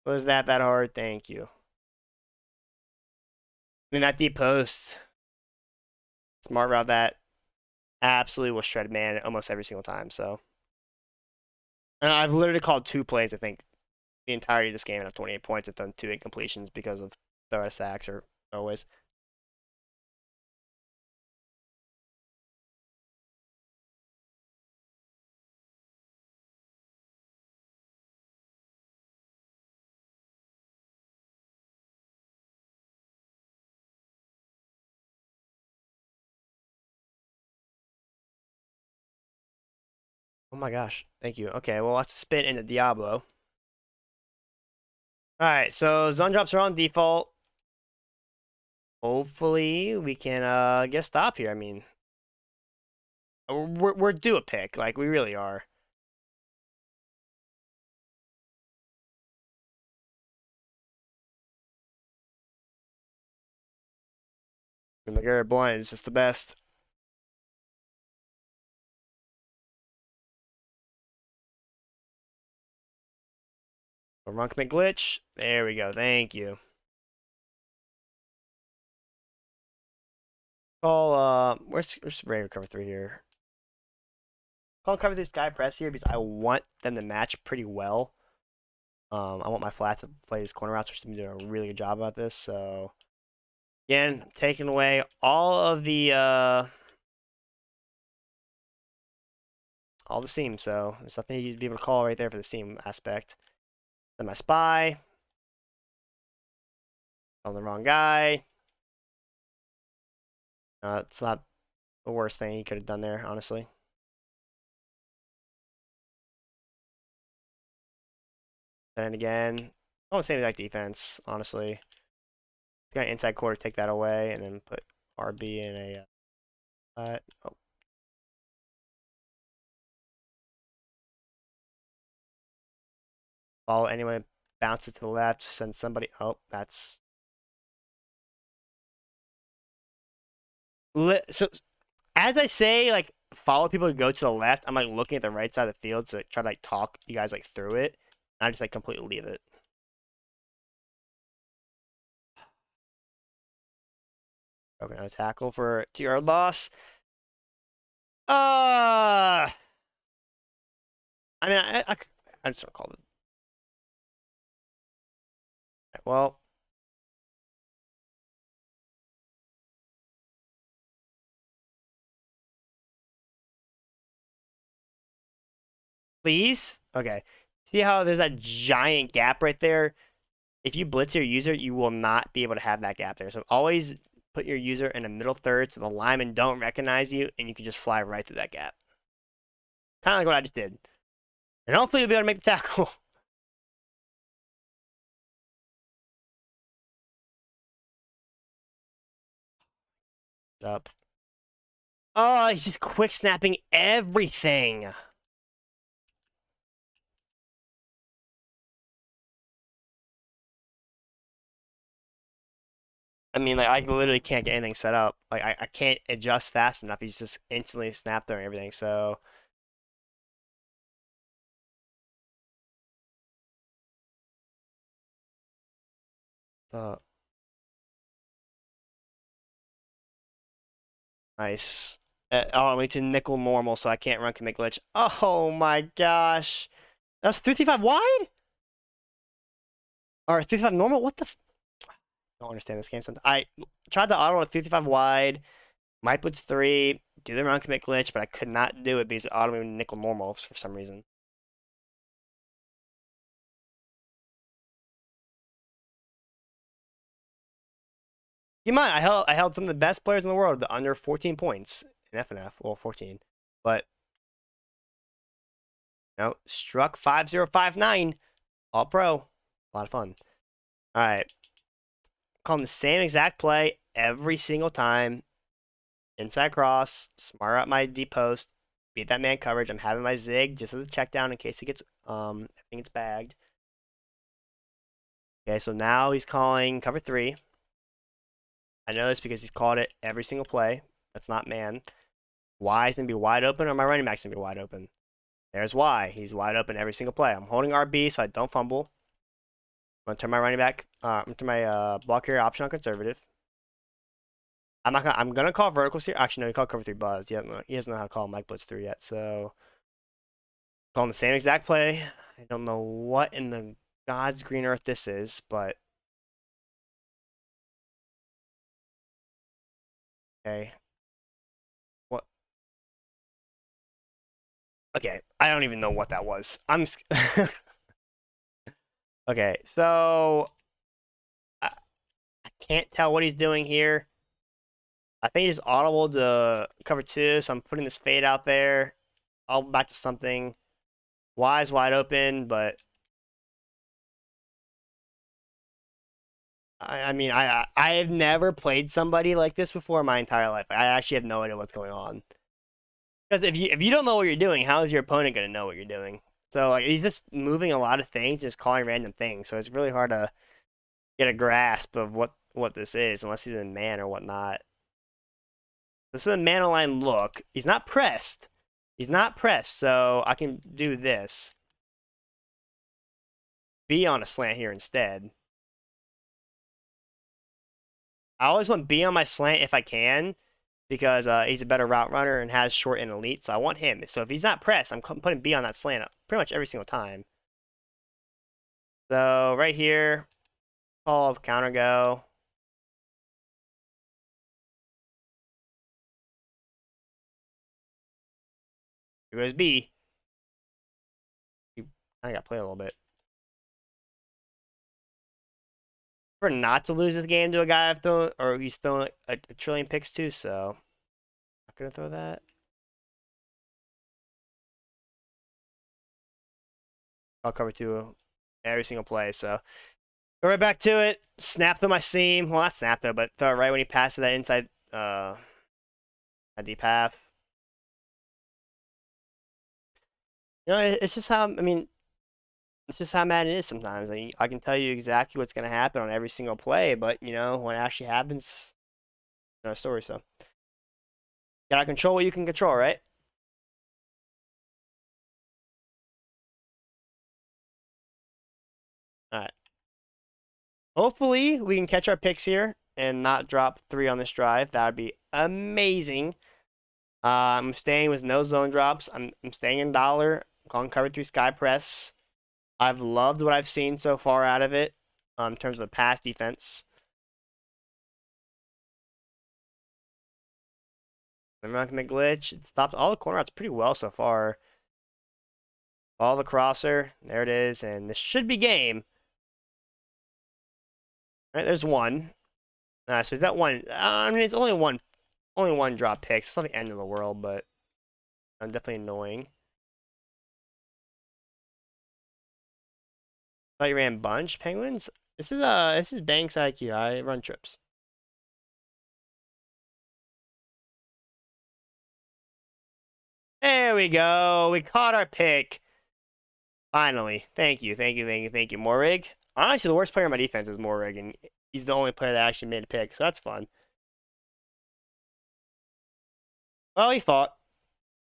Was that hard? Thank you. I mean, that deep post, smart route, that absolutely will shred man almost every single time. So, and I've literally called 2 plays, I think, the entirety of this game and have 28 points. I've done 2 incompletions because of throw out of sacks or always. Oh my gosh. Thank you. Okay, well, let's spin into Diablo. Alright, so zone drops are on default. Hopefully, we can get a stop here. I mean, we're due a pick. Like, we really are. And McGarrett Blunt is just the best. A run commit glitch. There we go. Thank you. Call, where's Ray cover 3 here? Call cover this guy press here because I want them to match pretty well. I want my flats to play these corner routes, which have been doing a really good job about this. So Again, I'm taking away all the seam, so there's nothing you'd be able to call right there for the seam aspect. Then my spy. On the wrong guy. It's not the worst thing he could have done there, honestly. And again, all the same exact defense, honestly. Got inside quarter, take that away, and then put RB in a. Oh. Follow anyone, bounce it to the left, send somebody. Oh, that's. So, as I say, like, follow people to go to the left, I'm like looking at the right side of the field to try to like talk you guys like through it. And I just like completely leave it. Okay, no tackle for 2-yard loss. I mean, I just want to call it. Well, please. Okay. See how there's that giant gap right there? If you blitz your user, you will not be able to have that gap there. So always put your user in the middle third so the linemen don't recognize you and you can just fly right through that gap. Kind of like what I just did. And hopefully you'll be able to make the tackle. Up. Oh, he's just quick snapping everything. I mean, like, I literally can't get anything set up. Like, I can't adjust fast enough. He's just instantly snap throwing everything. So, uh, nice. Oh, I went to nickel normal, so I can't run commit glitch. Oh my gosh. That's 335 wide? Or 335 normal? What the I don't understand this game sometimes. I tried to auto at 335 wide. Might blitz 3, do the run commit glitch, but I could not do it because it auto nickel normal for some reason. You might. I held some of the best players in the world to under 14 points in FNF. Well, 14. But struck 5059. All pro. A lot of fun. All right. Call them the same exact play every single time. Inside cross, smart out my deep post, beat that man coverage. I'm having my zig just as a check down in case he gets everything gets bagged. Okay, so now he's calling cover 3. I know this because he's called it every single play. That's not man. Y is gonna be wide open, or my running back's gonna be wide open. There's Y. He's wide open every single play. I'm holding RB so I don't fumble. I'm gonna turn my running back. I'm gonna turn my block carrier option on conservative. I'm gonna call verticals here. Actually, no, he called cover 3 buzz. He doesn't know how to call Mike Blitz 3 yet. So calling the same exact play. I don't know what in the God's green earth this is, but okay. What? Okay, I don't even know what that was. Okay, so I can't tell what he's doing here. I think he just audible to cover 2, so I'm putting this fade out there. I'll back to something. Y is wide open, but I mean, I have never played somebody like this before in my entire life. I actually have no idea what's going on. Because if you don't know what you're doing, how is your opponent going to know what you're doing? So like he's just moving a lot of things, just calling random things. So it's really hard to get a grasp of what this is, unless he's in man or whatnot. This is a man line look. He's not pressed. He's not pressed, so I can do this. Be on a slant here instead. I always want B on my slant if I can, because he's a better route runner and has short and elite, so I want him. So if he's not pressed, I'm putting B on that slant pretty much every single time. So right here, call counter go. Here goes B. I got to play a little bit. For not to lose this game to a guy I've thrown, or he's throwing a trillion picks to, so not gonna throw that. I'll cover 2 every single play, so go right back to it. Snap through my seam. Well, not snap though, but throw it right when he passes that inside a deep half. You know, it's just how, I mean, it's just how Madden is sometimes. I can tell you exactly what's going to happen on every single play, but, you know, when it actually happens, no story, so. You gotta control what you can control, right? Alright. Hopefully, we can catch our picks here and not drop 3 on this drive. That would be amazing. I'm staying with no zone drops. I'm staying in dollar. I'm calling cover 3 sky press. I've loved what I've seen so far out of it in terms of the pass defense. I'm not gonna glitch. It stopped all the corner routes pretty well so far. All the crosser. There it is. And this should be game. All right, there's one. So that one. I mean, it's only one drop pick. So it's not the end of the world, but definitely annoying. Thought you ran bunch penguins. This is Banks IQ. I run trips. There we go. We caught our pick. Finally. Thank you. Morrig. Honestly, the worst player on my defense is Morrig, and he's the only player that actually made a pick, so that's fun. Well, he fought.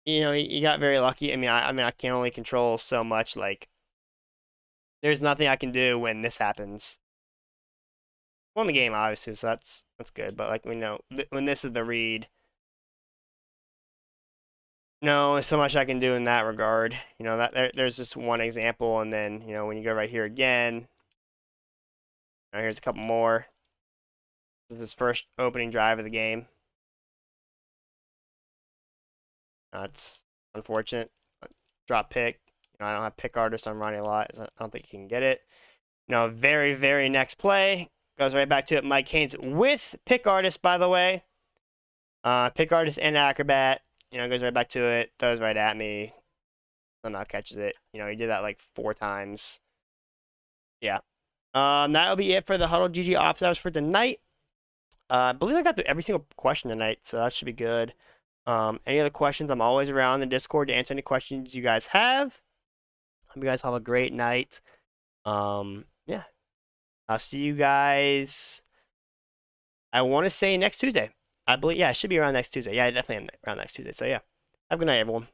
You know, he got very lucky. I mean, I can only control so much. Like, there's nothing I can do when this happens. Won the game, obviously, so that's good. But like we know, when this is the read, no, there's so much I can do in that regard. You know, there's just one example, and then you know when you go right here again, here's a couple more. This is his first opening drive of the game. It's unfortunate. Drop pick. You know, I don't have pick artists. I'm running a lot. So I don't think he can get it. You know, very next play goes right back to it. Mike Haynes with pick artist, by the way. Pick artist and acrobat. You know, goes right back to it. Throws right at me. Somehow catches it. You know, he did that like 4 times. Yeah. That'll be it for the HuddleGG office hours for tonight. I believe I got through every single question tonight, so that should be good. Any other questions? I'm always around the Discord to answer any questions you guys have. Hope you guys have a great night. Yeah. I'll see you guys. I want to say next Tuesday. I believe, yeah, it should be around next Tuesday. Yeah, definitely around next Tuesday. So, yeah. Have a good night, everyone.